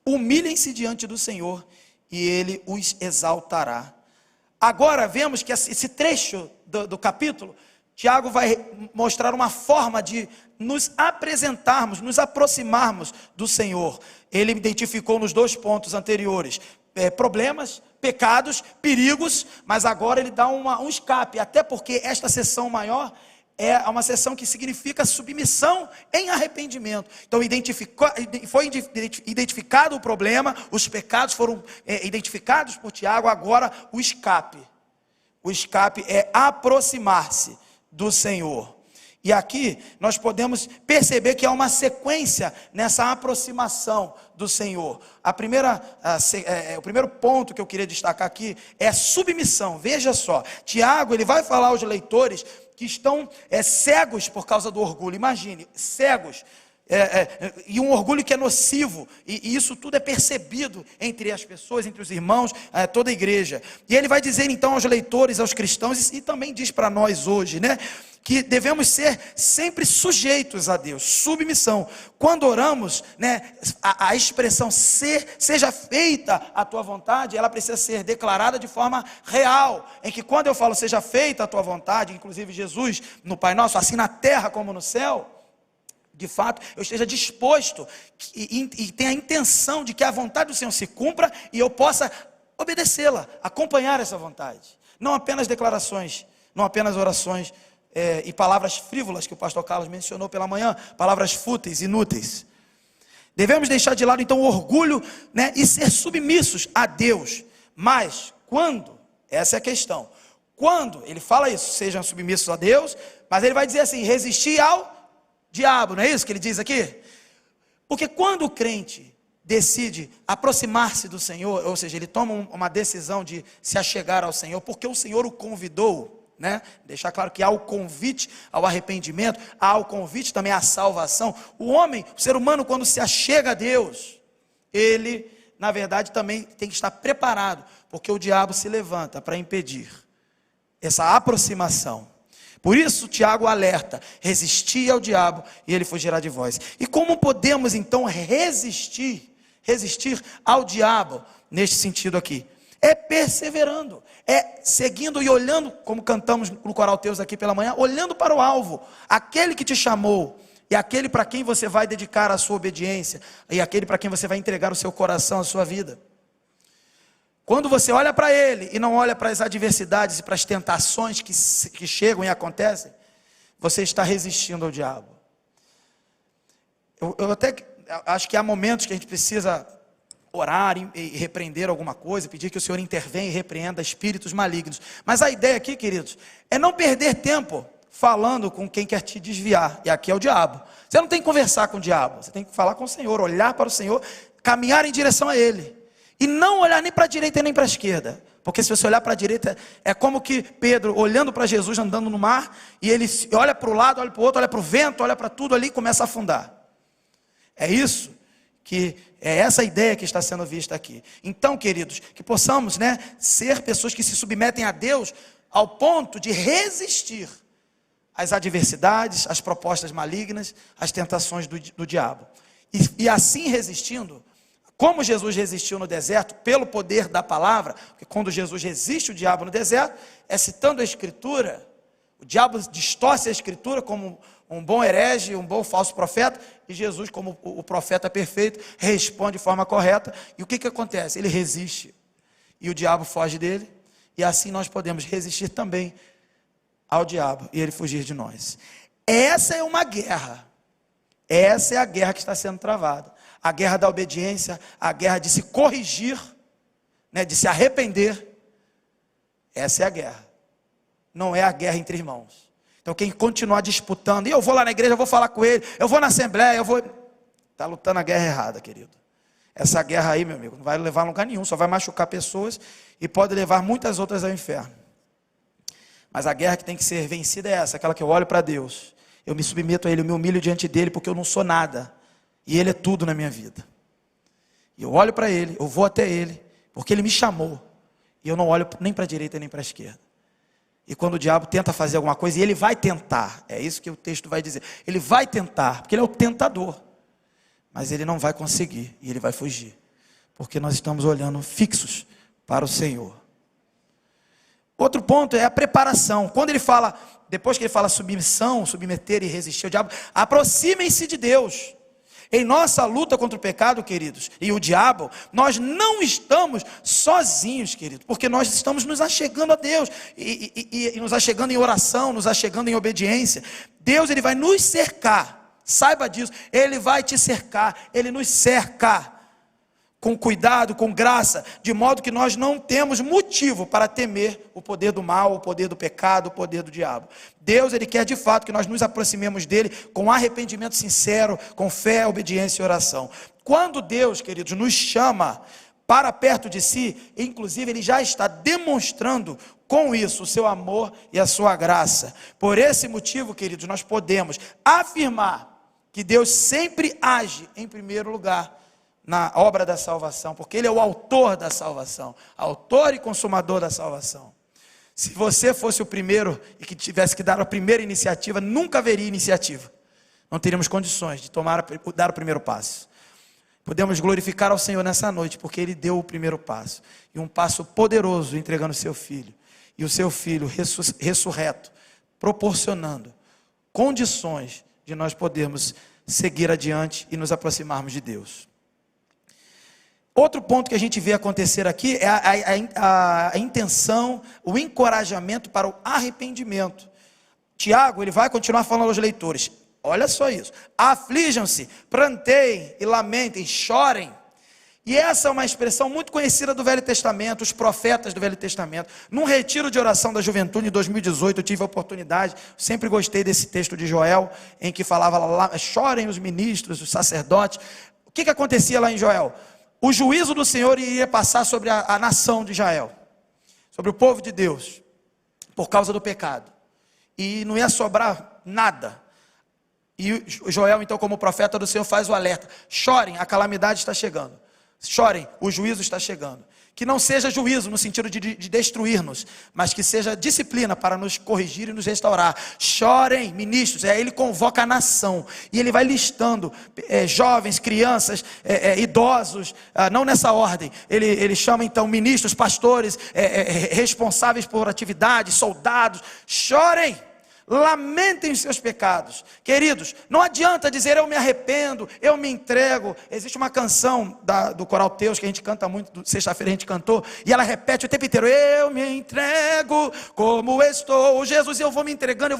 [SPEAKER 1] Humilhem-se diante do Senhor e Ele os exaltará. Agora vemos que esse trecho do capítulo, Tiago vai mostrar uma forma de nos apresentarmos, nos aproximarmos do Senhor. Ele identificou nos 2 pontos anteriores problemas, pecados, perigos, mas agora ele dá um escape, até porque esta sessão maior é uma sessão que significa submissão em arrependimento. Então foi identificado o problema, os pecados foram identificados por Tiago, agora o escape. O escape é aproximar-se do Senhor. E aqui nós podemos perceber que há uma sequência nessa aproximação do Senhor. O primeiro ponto que eu queria destacar aqui é submissão. Veja só, Tiago ele vai falar aos leitores que estão cegos por causa do orgulho. Imagine, cegos, e um orgulho que é nocivo, e isso tudo é percebido entre as pessoas, entre os irmãos, toda a igreja. E ele vai dizer então aos leitores, aos cristãos, e também diz para nós hoje, né, que devemos ser sempre sujeitos a Deus, submissão. Quando oramos, né, a expressão seja feita a tua vontade, ela precisa ser declarada de forma real, em que quando eu falo seja feita a tua vontade, inclusive Jesus no Pai Nosso, assim na terra como no céu, de fato, eu esteja disposto e tenha a intenção de que a vontade do Senhor se cumpra e eu possa obedecê-la, acompanhar essa vontade. Não apenas declarações, não apenas orações e palavras frívolas que o pastor Carlos mencionou pela manhã, palavras fúteis, inúteis. Devemos deixar de lado então o orgulho, né, e ser submissos a Deus. Mas quando, essa é a questão, quando ele fala isso, sejam submissos a Deus, mas ele vai dizer assim, resistir ao diabo, não é isso que ele diz aqui? Porque quando o crente decide aproximar-se do Senhor, ou seja, ele toma uma decisão de se achegar ao Senhor, porque o Senhor o convidou, né? Deixar claro que há o convite ao arrependimento, há o convite também à salvação. O homem, o ser humano, quando se achega a Deus, ele, na verdade, também tem que estar preparado, porque o diabo se levanta para impedir essa aproximação. Por isso Tiago alerta, resistir ao diabo e ele fugirá de vós. E como podemos então resistir ao diabo neste sentido aqui? É perseverando, é seguindo e olhando, como cantamos no Coral Teus aqui pela manhã, olhando para o alvo, aquele que te chamou, e aquele para quem você vai dedicar a sua obediência, e aquele para quem você vai entregar o seu coração, a sua vida. Quando você olha para ele e não olha para as adversidades e para as tentações que chegam e acontecem, você está resistindo ao diabo. Eu até acho que há momentos que a gente precisa orar e repreender alguma coisa, pedir que o Senhor intervenha e repreenda espíritos malignos. Mas a ideia aqui, queridos, é não perder tempo falando com quem quer te desviar. E aqui é o diabo. Você não tem que conversar com o diabo, você tem que falar com o Senhor, olhar para o Senhor, caminhar em direção a Ele. E não olhar nem para a direita nem para a esquerda. Porque se você olhar para a direita, é como que Pedro, olhando para Jesus, andando no mar, e ele olha para o lado, olha para o outro, olha para o vento, olha para tudo ali e começa a afundar. É isso que é essa ideia que está sendo vista aqui. Então, queridos, que possamos, ser pessoas que se submetem a Deus ao ponto de resistir às adversidades, às propostas malignas, às tentações do diabo. E assim resistindo, como Jesus resistiu no deserto, pelo poder da palavra, porque quando Jesus resiste o diabo no deserto, é citando a Escritura. O diabo distorce a Escritura como um bom herege, um bom falso profeta, e Jesus, como o profeta perfeito, responde de forma correta. E o que acontece? Ele resiste, e o diabo foge dele, e assim nós podemos resistir também ao diabo, e ele fugir de nós. Essa é uma guerra, essa é a guerra que está sendo travada. A guerra da obediência, a guerra de se corrigir, de se arrepender. Essa é a guerra, não é a guerra entre irmãos. Então quem continuar disputando, e eu vou lá na igreja, eu vou falar com ele, eu vou na assembleia, está lutando a guerra errada, querido. Essa guerra aí, meu amigo, não vai levar a lugar nenhum, só vai machucar pessoas e pode levar muitas outras ao inferno. Mas a guerra que tem que ser vencida é essa, aquela que eu olho para Deus, eu me submeto a Ele, eu me humilho diante dEle, porque eu não sou nada, e Ele é tudo na minha vida. E eu olho para Ele, eu vou até Ele, porque Ele me chamou, e eu não olho nem para a direita nem para a esquerda. E quando o diabo tenta fazer alguma coisa, e ele vai tentar, é isso que o texto vai dizer, ele vai tentar, porque ele é o tentador, mas ele não vai conseguir, e ele vai fugir, porque nós estamos olhando fixos para o Senhor. Outro ponto é a preparação. Quando ele fala, depois que ele fala submissão, submeter e resistir ao diabo, aproximem-se de Deus. Em nossa luta contra o pecado, queridos, e o diabo, nós não estamos sozinhos, queridos, porque nós estamos nos achegando a Deus, e nos achegando em oração, nos achegando em obediência. Deus, Ele vai nos cercar, saiba disso, Ele vai te cercar, Ele nos cerca, com cuidado, com graça, de modo que nós não temos motivo para temer o poder do mal, o poder do pecado, o poder do diabo. Deus, Ele quer de fato que nós nos aproximemos dEle com arrependimento sincero, com fé, obediência e oração. Quando Deus, queridos, nos chama para perto de si, inclusive Ele já está demonstrando com isso o seu amor e a sua graça. Por esse motivo, queridos, nós podemos afirmar que Deus sempre age em primeiro lugar na obra da salvação, porque Ele é o autor da salvação, autor e consumador da salvação. Se você fosse o primeiro e que tivesse que dar a primeira iniciativa, nunca haveria iniciativa. Não teríamos condições de dar o primeiro passo. Podemos glorificar ao Senhor nessa noite, porque Ele deu o primeiro passo, e um passo poderoso, entregando o seu Filho, e o seu Filho ressurreto, proporcionando condições de nós podermos seguir adiante e nos aproximarmos de Deus. Outro ponto que a gente vê acontecer aqui é a intenção, o encorajamento para o arrependimento. Tiago, ele vai continuar falando aos leitores, olha só isso: aflijam-se, pranteiem e lamentem, chorem. E essa é uma expressão muito conhecida do Velho Testamento, os profetas do Velho Testamento. Num retiro de oração da juventude em 2018, eu tive a oportunidade, sempre gostei desse texto de Joel, em que falava lá, chorem os ministros, os sacerdotes. O que acontecia lá em Joel? O juízo do Senhor iria passar sobre a nação de Israel, sobre o povo de Deus, por causa do pecado, e não ia sobrar nada. E Joel, então, como profeta do Senhor, faz o alerta: chorem, a calamidade está chegando, chorem, o juízo está chegando. Que não seja juízo no sentido de destruir-nos, mas que seja disciplina para nos corrigir e nos restaurar. Chorem, ministros. Aí ele convoca a nação, e ele vai listando jovens, crianças, idosos, não nessa ordem. Ele chama então ministros, pastores, responsáveis por atividades, soldados. Chorem, lamentem os seus pecados. Queridos, não adianta dizer eu me arrependo, eu me entrego. Existe uma canção do Coral Teus que a gente canta muito, sexta-feira a gente cantou, e ela repete o tempo inteiro: eu me entrego como estou, Jesus, eu vou me entregando,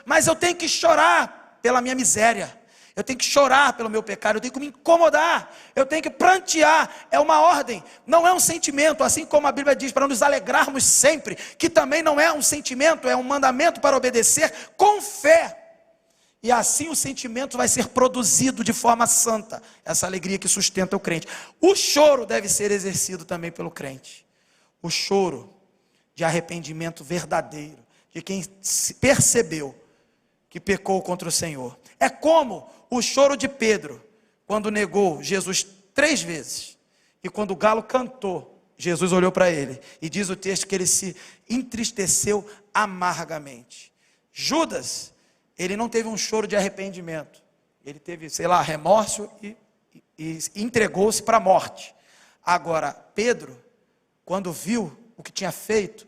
[SPEAKER 1] mas eu tenho que chorar pela minha miséria. Eu tenho que chorar pelo meu pecado, eu tenho que me incomodar, eu tenho que prantear. É uma ordem, não é um sentimento, assim como a Bíblia diz para nos alegrarmos sempre, que também não é um sentimento, é um mandamento para obedecer com fé. E assim o sentimento vai ser produzido de forma santa, essa alegria que sustenta o crente. O choro deve ser exercido também pelo crente, o choro de arrependimento verdadeiro, de quem percebeu que pecou contra o Senhor. É como o choro de Pedro, quando negou Jesus 3 vezes, e quando o galo cantou, Jesus olhou para ele, e diz o texto que ele se entristeceu amargamente. Judas, ele não teve um choro de arrependimento, ele teve, remorso e entregou-se para a morte. Agora, Pedro, quando viu o que tinha feito,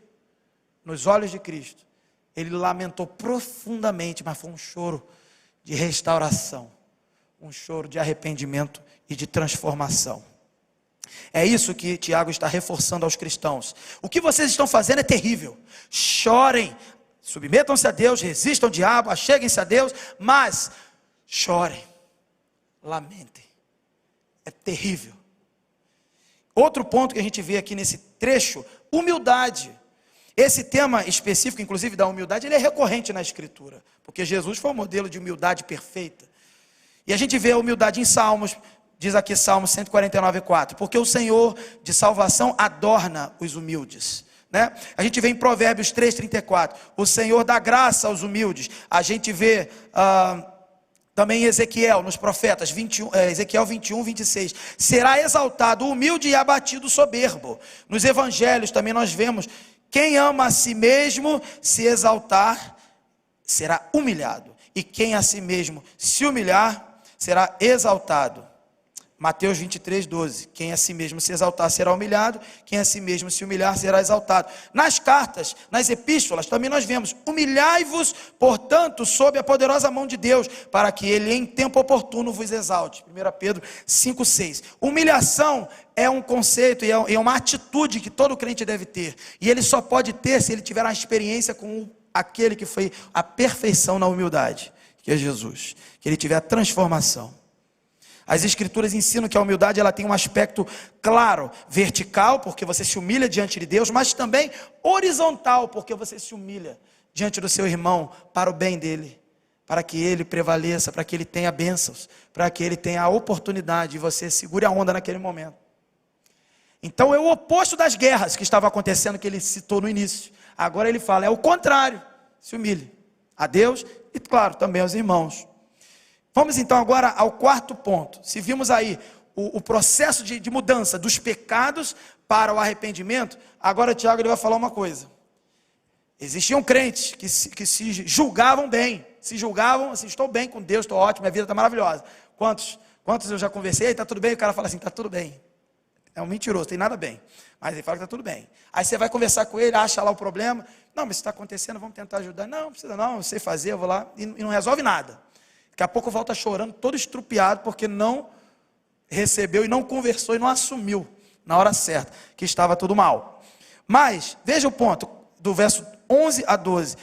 [SPEAKER 1] nos olhos de Cristo, ele lamentou profundamente, mas foi um choro de restauração, um choro de arrependimento e de transformação. É isso que Tiago está reforçando aos cristãos. O que vocês estão fazendo é terrível. Chorem, submetam-se a Deus, resistam ao diabo, acheguem-se a Deus, mas chorem, lamentem. É terrível. Outro ponto que a gente vê aqui nesse trecho: humildade. Esse tema específico, inclusive da humildade, ele é recorrente na Escritura, porque Jesus foi o modelo de humildade perfeita. E a gente vê a humildade em Salmos, diz aqui Salmos 149:4, porque o Senhor de salvação adorna os humildes, né? A gente vê em Provérbios 3:34, o Senhor dá graça aos humildes. A gente vê também em Ezequiel, nos profetas, Ezequiel 21:26, será exaltado o humilde e abatido o soberbo. Nos evangelhos também nós vemos: quem ama a si mesmo se exaltar, será humilhado. E quem a si mesmo se humilhar, será exaltado. Mateus 23:12, quem a si mesmo se exaltar, será humilhado. Quem a si mesmo se humilhar, será exaltado. Nas cartas, nas epístolas, também nós vemos: humilhai-vos, portanto, sob a poderosa mão de Deus, para que Ele em tempo oportuno vos exalte. 1 Pedro 5:6. Humilhação é um conceito e é uma atitude que todo crente deve ter. E ele só pode ter se ele tiver uma experiência com aquele que foi a perfeição na humildade, que é Jesus. Que ele tiver a transformação. As Escrituras ensinam que a humildade ela tem um aspecto claro, vertical, porque você se humilha diante de Deus, mas também horizontal, porque você se humilha diante do seu irmão para o bem dele, para que ele prevaleça, para que ele tenha bênçãos, para que ele tenha a oportunidade de você segure a onda naquele momento. Então é o oposto das guerras que estava acontecendo, que ele citou no início. Agora ele fala, é o contrário, se humilhe a Deus e claro, também aos irmãos. Vamos então agora ao quarto ponto. Se vimos aí o processo de mudança dos pecados para o arrependimento, agora Tiago ele vai falar uma coisa. Existiam crentes que se julgavam bem, se julgavam assim, estou bem com Deus, estou ótimo, minha vida está maravilhosa. Quantos eu já conversei, está tudo bem? O cara fala assim, está tudo bem. É um mentiroso, tem nada bem. Mas ele fala que está tudo bem. Aí você vai conversar com ele, acha lá o problema. Não, mas isso está acontecendo, vamos tentar ajudar. Não, não precisa não, eu sei fazer, eu vou lá. E não resolve nada. Daqui a pouco volta chorando, todo estrupiado, porque não recebeu e não conversou e não assumiu na hora certa que estava tudo mal. Mas, veja o ponto, do verso 11 a 12.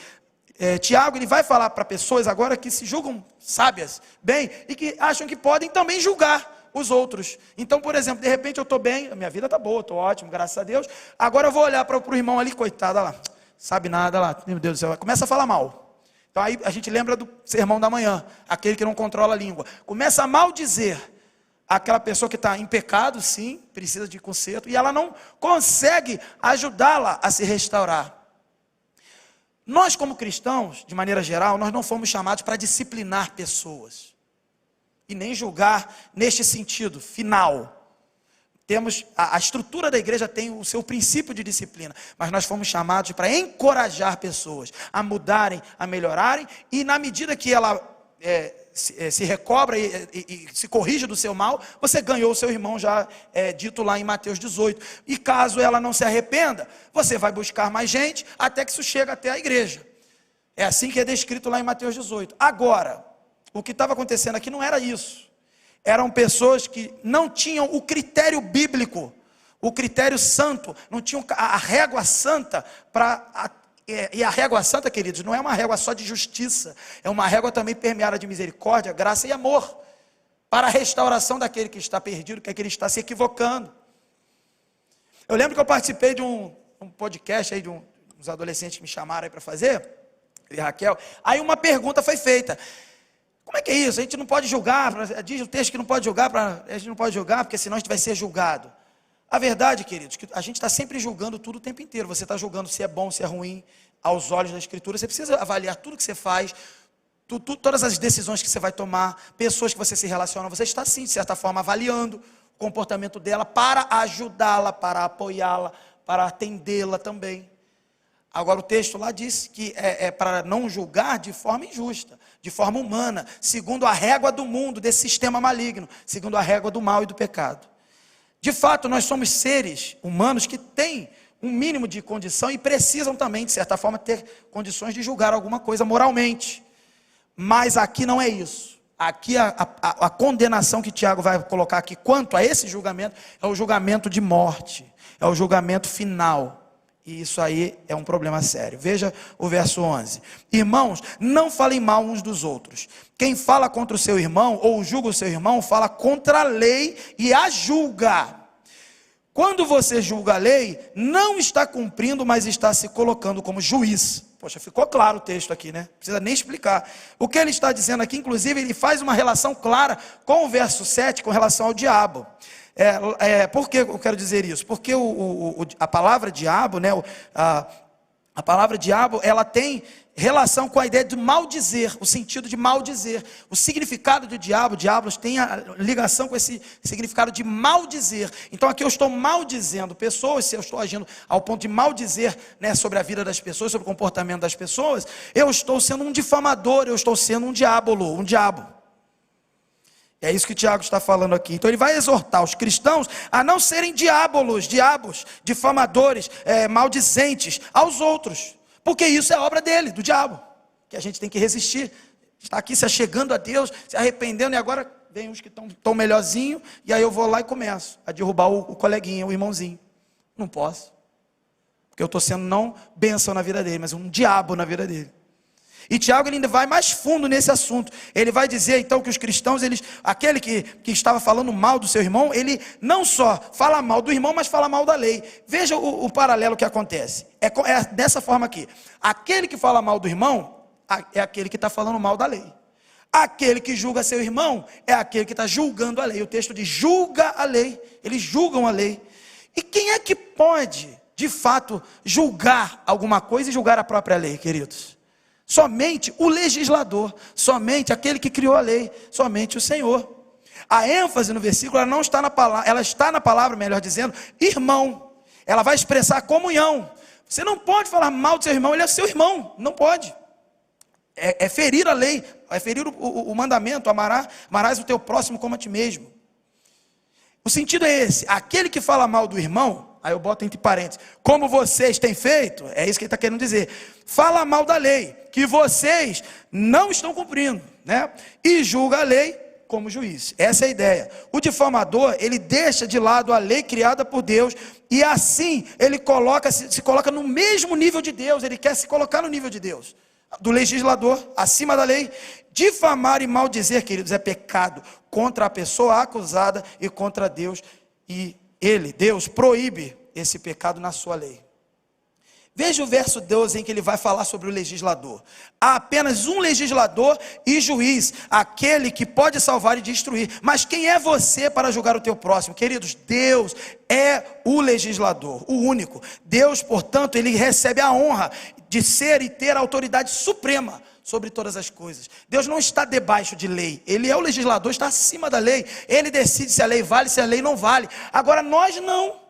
[SPEAKER 1] Tiago ele vai falar para pessoas agora que se julgam sábias, bem, e que acham que podem também julgar os outros. Então, por exemplo, de repente eu estou bem, a minha vida está boa, estou ótimo, graças a Deus. Agora eu vou olhar para o irmão ali, coitado, olha lá, sabe nada, olha lá, meu Deus do céu, começa a falar mal. Então aí a gente lembra do sermão da manhã, aquele que não controla a língua. Começa a maldizer aquela pessoa que está em pecado, sim, precisa de conserto, e ela não consegue ajudá-la a se restaurar. Nós como cristãos, de maneira geral, nós não fomos chamados para disciplinar pessoas. E nem julgar neste sentido, final. Temos, a estrutura da igreja tem o seu princípio de disciplina, mas nós fomos chamados para encorajar pessoas a mudarem, a melhorarem, e na medida que ela se recobra e se corrige do seu mal, você ganhou o seu irmão, já dito lá em Mateus 18. E caso ela não se arrependa, você vai buscar mais gente, até que isso chega até a igreja. É assim que é descrito lá em Mateus 18. Agora, o que estava acontecendo aqui não era isso. Eram pessoas que não tinham o critério bíblico, o critério santo, não tinham a régua santa para... E a régua santa, queridos, não é uma régua só de justiça, é uma régua também permeada de misericórdia, graça e amor, para a restauração daquele que está perdido, que aquele está se equivocando. Eu lembro que eu participei de um podcast aí, de uns adolescentes que me chamaram aí para fazer, e Raquel, aí uma pergunta foi feita: como é que é isso? A gente não pode julgar, diz o texto que não pode julgar, a gente não pode julgar, porque senão a gente vai ser julgado. A verdade, queridos, que a gente está sempre julgando tudo o tempo inteiro. Você está julgando se é bom, se é ruim, aos olhos da Escritura. Você precisa avaliar tudo que você faz, todas as decisões que você vai tomar, pessoas que você se relaciona. Você está sim, de certa forma, avaliando o comportamento dela para ajudá-la, para apoiá-la, para atendê-la também. Agora o texto lá diz que é para não julgar de forma injusta, de forma humana, segundo a régua do mundo, desse sistema maligno, segundo a régua do mal e do pecado. De fato, nós somos seres humanos que têm um mínimo de condição e precisam também, de certa forma, ter condições de julgar alguma coisa moralmente. Mas aqui não é isso. Aqui a condenação que Tiago vai colocar aqui quanto a esse julgamento é o julgamento de morte, é o julgamento final. E isso aí é um problema sério. Veja o verso 11. Irmãos, não falem mal uns dos outros. Quem fala contra o seu irmão ou julga o seu irmão, fala contra a lei e a julga. Quando você julga a lei, não está cumprindo, mas está se colocando como juiz. Poxa, ficou claro o texto aqui, né? Não precisa nem explicar. O que ele está dizendo aqui, inclusive, ele faz uma relação clara com o verso 7, com relação ao diabo. Por que eu quero dizer isso? Porque a palavra diabo, né, a palavra diabo, ela tem relação com a ideia de maldizer, o sentido de maldizer. O significado do diabos tem a ligação com esse significado de maldizer. Então aqui eu estou maldizendo pessoas, se eu estou agindo ao ponto de maldizer, né, sobre a vida das pessoas, sobre o comportamento das pessoas, eu estou sendo um difamador, eu estou sendo um diabolo, um diabo. É isso que Tiago está falando aqui. Então ele vai exortar os cristãos a não serem diabos, difamadores, maldizentes aos outros. Porque isso é obra dele, do diabo. Que a gente tem que resistir. Está aqui se achegando a Deus, se arrependendo, e agora vem uns que estão melhorzinho, e aí eu vou lá e começo a derrubar o coleguinha, o irmãozinho. Não posso. Porque eu estou sendo não bênção na vida dele, mas um diabo na vida dele. E Tiago ele ainda vai mais fundo nesse assunto. Ele vai dizer então que os cristãos, aquele que estava falando mal do seu irmão, ele não só fala mal do irmão, mas fala mal da lei. Veja o paralelo que acontece. É dessa forma aqui. Aquele que fala mal do irmão é aquele que está falando mal da lei. Aquele que julga seu irmão é aquele que está julgando a lei. O texto diz: julga a lei. Eles julgam a lei. E quem é que pode, de fato, julgar alguma coisa e julgar a própria lei, queridos? Somente o legislador, somente aquele que criou a lei, somente o Senhor. A ênfase no versículo, ela não está na palavra, ela está na palavra, melhor dizendo, irmão. Ela vai expressar comunhão. Você não pode falar mal do seu irmão, ele é seu irmão, não pode. É ferir a lei, é ferir o mandamento, amarás o teu próximo como a ti mesmo. O sentido é esse: aquele que fala mal do irmão, aí eu boto entre parênteses, como vocês têm feito, é isso que ele está querendo dizer, fala mal da lei, que vocês não estão cumprindo, né? E julga a lei como juiz. Essa é a ideia. O difamador, ele deixa de lado a lei criada por Deus, e assim ele se coloca no mesmo nível de Deus. Ele quer se colocar no nível de Deus, do legislador, acima da lei. Difamar e maldizer, queridos, é pecado contra a pessoa acusada e contra Deus, e Deus proíbe esse pecado na sua lei. Veja o verso 12 em que ele vai falar sobre o legislador. Há apenas um legislador e juiz, aquele que pode salvar e destruir. Mas quem é você para julgar o teu próximo? Queridos, Deus é o legislador, o único. Deus, portanto, ele recebe a honra de ser e ter a autoridade suprema sobre todas as coisas. Deus não está debaixo de lei. Ele é o legislador, está acima da lei. Ele decide se a lei vale, se a lei não vale. Agora nós não.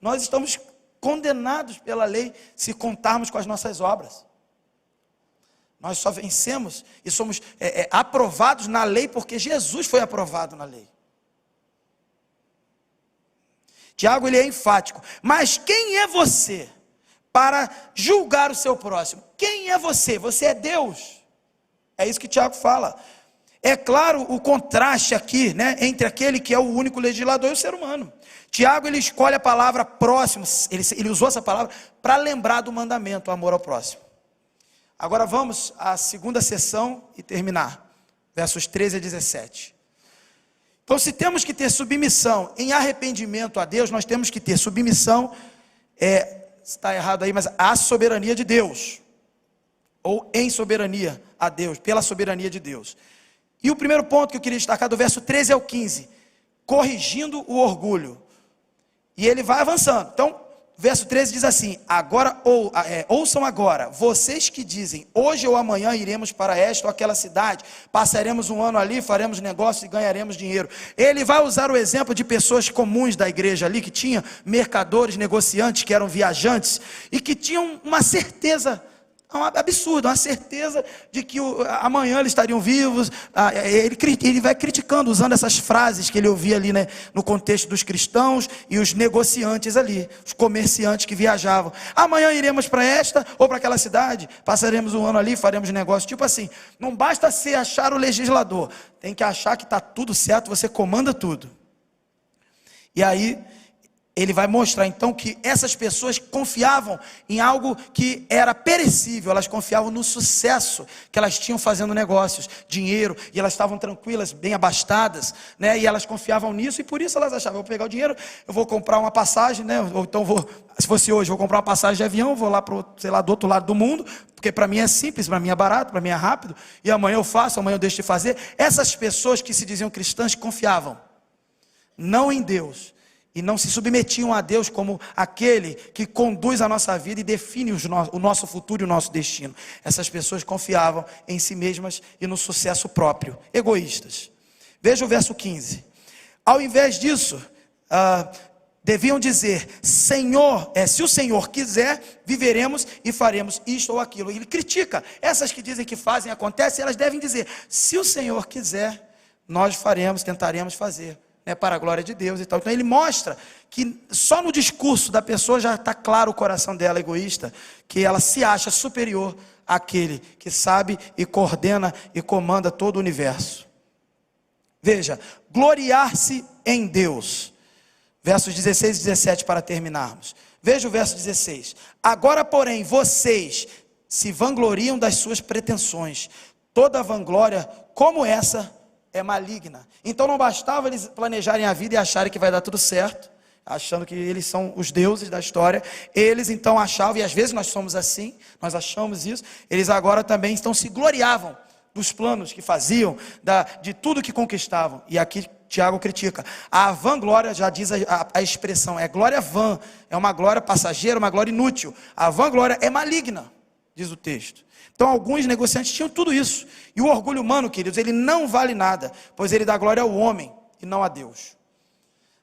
[SPEAKER 1] Nós estamos condenados pela lei se contarmos com as nossas obras. Nós só vencemos e somos aprovados na lei porque Jesus foi aprovado na lei. Tiago ele é enfático. Mas quem é você para julgar o seu próximo? quem é você? Você é Deus. É isso que Tiago fala. É claro o contraste aqui, né, entre aquele que é o único legislador e o ser humano. Tiago, ele escolhe a palavra próximo, ele usou essa palavra para lembrar do mandamento, o amor ao próximo. Agora vamos à segunda sessão e terminar, versos 13 a 17. Então, se temos que ter submissão em arrependimento a Deus, nós temos que ter submissão, está errado aí, mas à soberania de Deus, ou em soberania a Deus, pela soberania de Deus. E o primeiro ponto que eu queria destacar, do verso 13 ao 15, corrigindo o orgulho. E ele vai avançando. Então, verso 13 diz assim: ouçam agora, vocês que dizem, hoje ou amanhã iremos para esta ou aquela cidade, passaremos um ano ali, faremos negócio e ganharemos dinheiro. Ele vai usar o exemplo de pessoas comuns da igreja ali, que tinha mercadores, negociantes, que eram viajantes, e que tinham uma certeza absurda, uma certeza de que amanhã eles estariam vivos. Ele vai criticando, usando essas frases que ele ouvia ali, né, no contexto dos cristãos e os negociantes ali, os comerciantes que viajavam. Amanhã iremos para esta ou para aquela cidade, passaremos um ano ali, faremos negócio. Tipo assim, não basta você achar o legislador, tem que achar que está tudo certo, você comanda tudo. E aí ele vai mostrar então que essas pessoas confiavam em algo que era perecível, elas confiavam no sucesso que elas tinham fazendo negócios, dinheiro, e elas estavam tranquilas, bem abastadas, né? E elas confiavam nisso, e por isso elas achavam, eu vou pegar o dinheiro, eu vou comprar uma passagem, né? Ou então se fosse hoje, eu vou comprar uma passagem de avião, vou lá para, sei lá, do outro lado do mundo, porque para mim é simples, para mim é barato, para mim é rápido, e amanhã eu faço, amanhã eu deixo de fazer. Essas pessoas que se diziam cristãs confiavam, não em Deus, e não se submetiam a Deus como aquele que conduz a nossa vida e define o nosso futuro e o nosso destino. Essas pessoas confiavam em si mesmas e no sucesso próprio, egoístas. Veja o verso 15. Ao invés disso, deviam dizer, Senhor, se o Senhor quiser, viveremos e faremos isto ou aquilo. Ele critica essas que dizem que fazem, acontece, elas devem dizer, se o Senhor quiser, nós faremos, tentaremos fazer, né, para a glória de Deus e tal. Então ele mostra que só no discurso da pessoa já está claro o coração dela egoísta, que ela se acha superior àquele que sabe e coordena e comanda todo o universo. Veja, gloriar-se em Deus. Versos 16 e 17 para terminarmos. Veja o verso 16. Agora, porém, vocês se vangloriam das suas pretensões. Toda vanglória como essa é maligna. Então não bastava eles planejarem a vida e acharem que vai dar tudo certo, achando que eles são os deuses da história. Eles então achavam, e às vezes nós somos assim, nós achamos isso, eles agora também então se gloriavam dos planos que faziam, de tudo que conquistavam. E aqui Tiago critica. A vanglória, já diz a expressão, é glória vã, é uma glória passageira, uma glória inútil. A vanglória é maligna, diz o texto. Então alguns negociantes tinham tudo isso. E o orgulho humano, queridos, ele não vale nada, pois ele dá glória ao homem e não a Deus.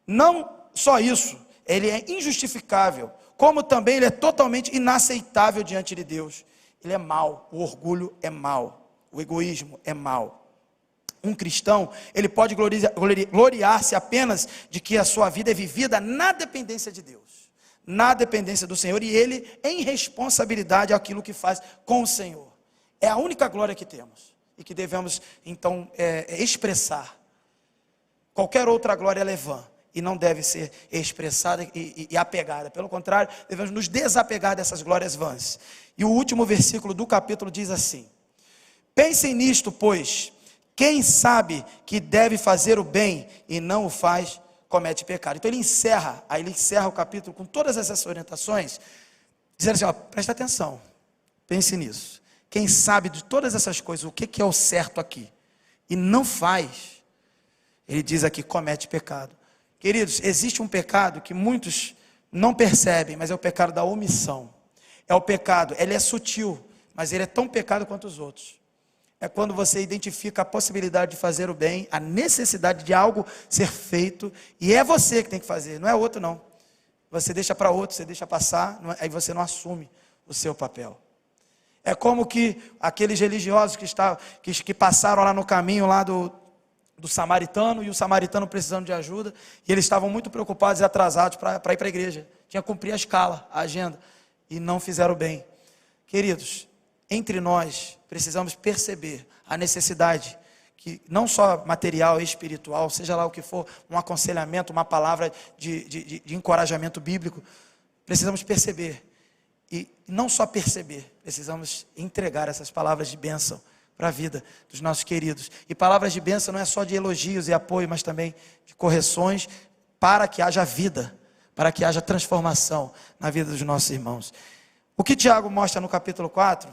[SPEAKER 1] Não só isso, ele é injustificável, como também ele é totalmente inaceitável diante de Deus. Ele é mau, o orgulho é mau, o egoísmo é mau. Um cristão, ele pode gloriar-se apenas de que a sua vida é vivida na dependência de Deus, na dependência do Senhor, e ele em responsabilidade àquilo que faz com o Senhor. É a única glória que temos e que devemos então expressar. Qualquer outra glória é vã e não deve ser expressada e apegada. Pelo contrário, devemos nos desapegar dessas glórias vãs. E o último versículo do capítulo diz assim: pensem nisto, pois quem sabe que deve fazer o bem e não o faz, comete pecado. Então ele encerra o capítulo com todas essas orientações, dizendo assim, presta atenção, pense nisso. Quem sabe de todas essas coisas, o que é o certo aqui, e não faz, ele diz aqui, comete pecado. Queridos, existe um pecado que muitos não percebem, mas é o pecado da omissão. É o pecado, ele é sutil, mas ele é tão pecado quanto os outros. É quando você identifica a possibilidade de fazer o bem, a necessidade de algo ser feito, e é você que tem que fazer, não é outro não. Você deixa para outro, você deixa passar, aí você não assume o seu papel. É como que aqueles religiosos que passaram lá no caminho lá do samaritano, e o samaritano precisando de ajuda, e eles estavam muito preocupados e atrasados para ir para a igreja. Tinha que cumprir a escala, a agenda, e não fizeram bem. Queridos, entre nós precisamos perceber a necessidade que não só material e espiritual, seja lá o que for, um aconselhamento, uma palavra de encorajamento bíblico, precisamos perceber. E não só perceber, precisamos entregar essas palavras de bênção para a vida dos nossos queridos. E palavras de bênção não é só de elogios e apoio, mas também de correções, para que haja vida, para que haja transformação na vida dos nossos irmãos. O que Tiago mostra no capítulo 4,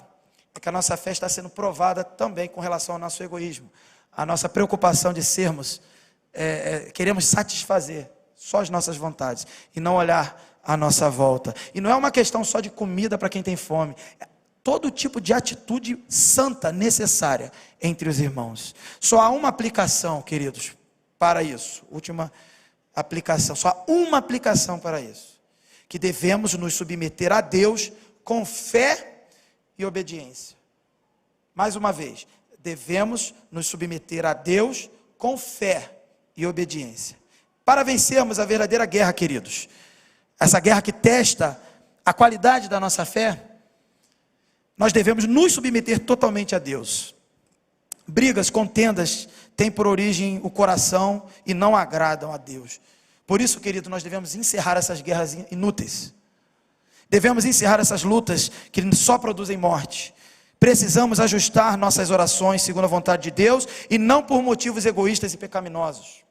[SPEAKER 1] é que a nossa fé está sendo provada também com relação ao nosso egoísmo. A nossa preocupação de sermos, queremos satisfazer só as nossas vontades, e não olhar à nossa volta. E não é uma questão só de comida para quem tem fome, todo tipo de atitude santa necessária entre os irmãos. Só há uma aplicação, queridos, para isso. Última aplicação, só há uma aplicação para isso. Que devemos nos submeter a Deus com fé e obediência. Mais uma vez, devemos nos submeter a Deus com fé e obediência. Para vencermos a verdadeira guerra, queridos, essa guerra que testa a qualidade da nossa fé, nós devemos nos submeter totalmente a Deus. Brigas, contendas, têm por origem o coração e não agradam a Deus. Por isso, querido, nós devemos encerrar essas guerras inúteis. Devemos encerrar essas lutas que só produzem morte. Precisamos ajustar nossas orações segundo a vontade de Deus e não por motivos egoístas e pecaminosos.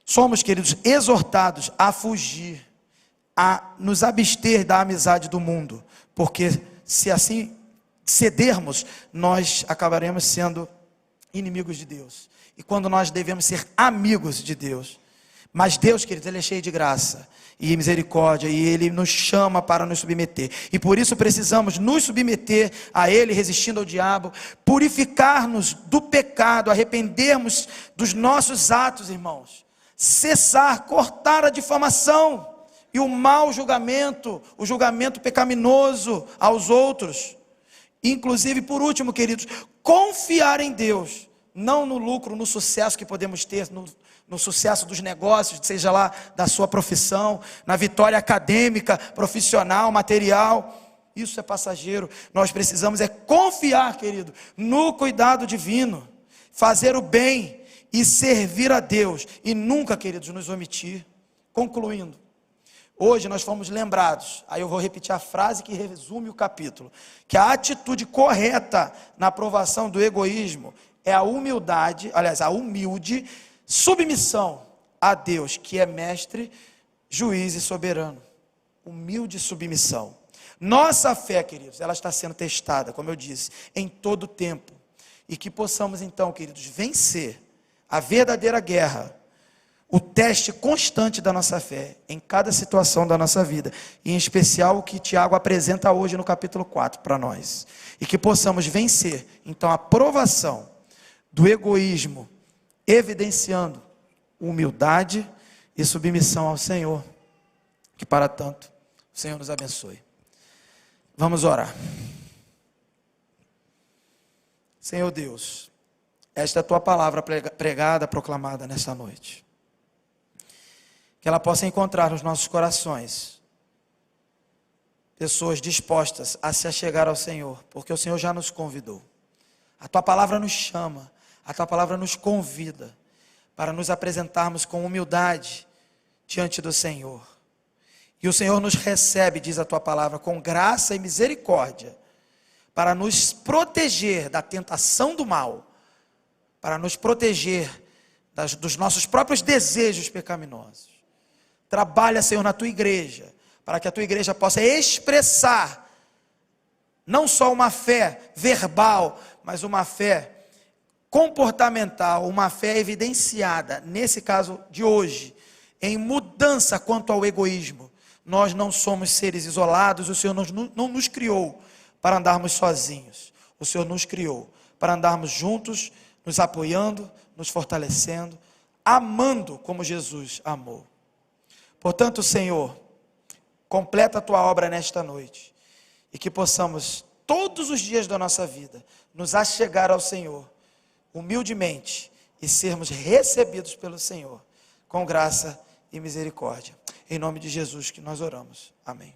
[SPEAKER 1] Somos, queridos, exortados a fugir, a nos abster da amizade do mundo, porque se assim cedermos, nós acabaremos sendo inimigos de Deus. E quando nós devemos ser amigos de Deus. Mas Deus, queridos, Ele é cheio de graça e misericórdia, e Ele nos chama para nos submeter. E por isso precisamos nos submeter a Ele, resistindo ao diabo, purificar-nos do pecado, arrependermos dos nossos atos, irmãos. Cessar, cortar a difamação e o mau julgamento, o julgamento pecaminoso aos outros. Inclusive, por último, queridos, confiar em Deus, não no lucro, no sucesso que podemos ter, no sucesso dos negócios, seja lá da sua profissão, na vitória acadêmica, profissional, material. Isso é passageiro. Nós precisamos confiar, querido, no cuidado divino, fazer o bem e servir a Deus, e nunca, queridos, nos omitir. Concluindo, hoje nós fomos lembrados, aí eu vou repetir a frase que resume o capítulo, que a atitude correta na aprovação do egoísmo é a humildade, aliás, a humilde submissão a Deus, que é mestre, juiz e soberano. Humilde submissão. Nossa fé, queridos, ela está sendo testada, como eu disse, em todo o tempo, e que possamos então, queridos, vencer a verdadeira guerra, o teste constante da nossa fé, em cada situação da nossa vida, e em especial o que Tiago apresenta hoje no capítulo 4 para nós, e que possamos vencer, então, a provação do egoísmo, evidenciando humildade e submissão ao Senhor, que para tanto o Senhor nos abençoe. Vamos orar. Senhor Deus, esta é a tua palavra pregada, proclamada nesta noite. Que ela possa encontrar nos nossos corações pessoas dispostas a se achegar ao Senhor, porque o Senhor já nos convidou. A tua palavra nos chama, a tua palavra nos convida para nos apresentarmos com humildade diante do Senhor. E o Senhor nos recebe, diz a tua palavra, com graça e misericórdia, para nos proteger da tentação do mal, para nos proteger dos nossos próprios desejos pecaminosos. Trabalha, Senhor, na tua igreja, para que a tua igreja possa expressar não só uma fé verbal, mas uma fé comportamental, uma fé evidenciada, nesse caso de hoje, em mudança quanto ao egoísmo. Nós não somos seres isolados, o Senhor não nos criou para andarmos sozinhos. O Senhor nos criou para andarmos juntos, nos apoiando, nos fortalecendo, amando como Jesus amou. Portanto, Senhor, completa a tua obra nesta noite, e que possamos, todos os dias da nossa vida, nos achegar ao Senhor, humildemente, e sermos recebidos pelo Senhor, com graça e misericórdia. Em nome de Jesus que nós oramos. Amém.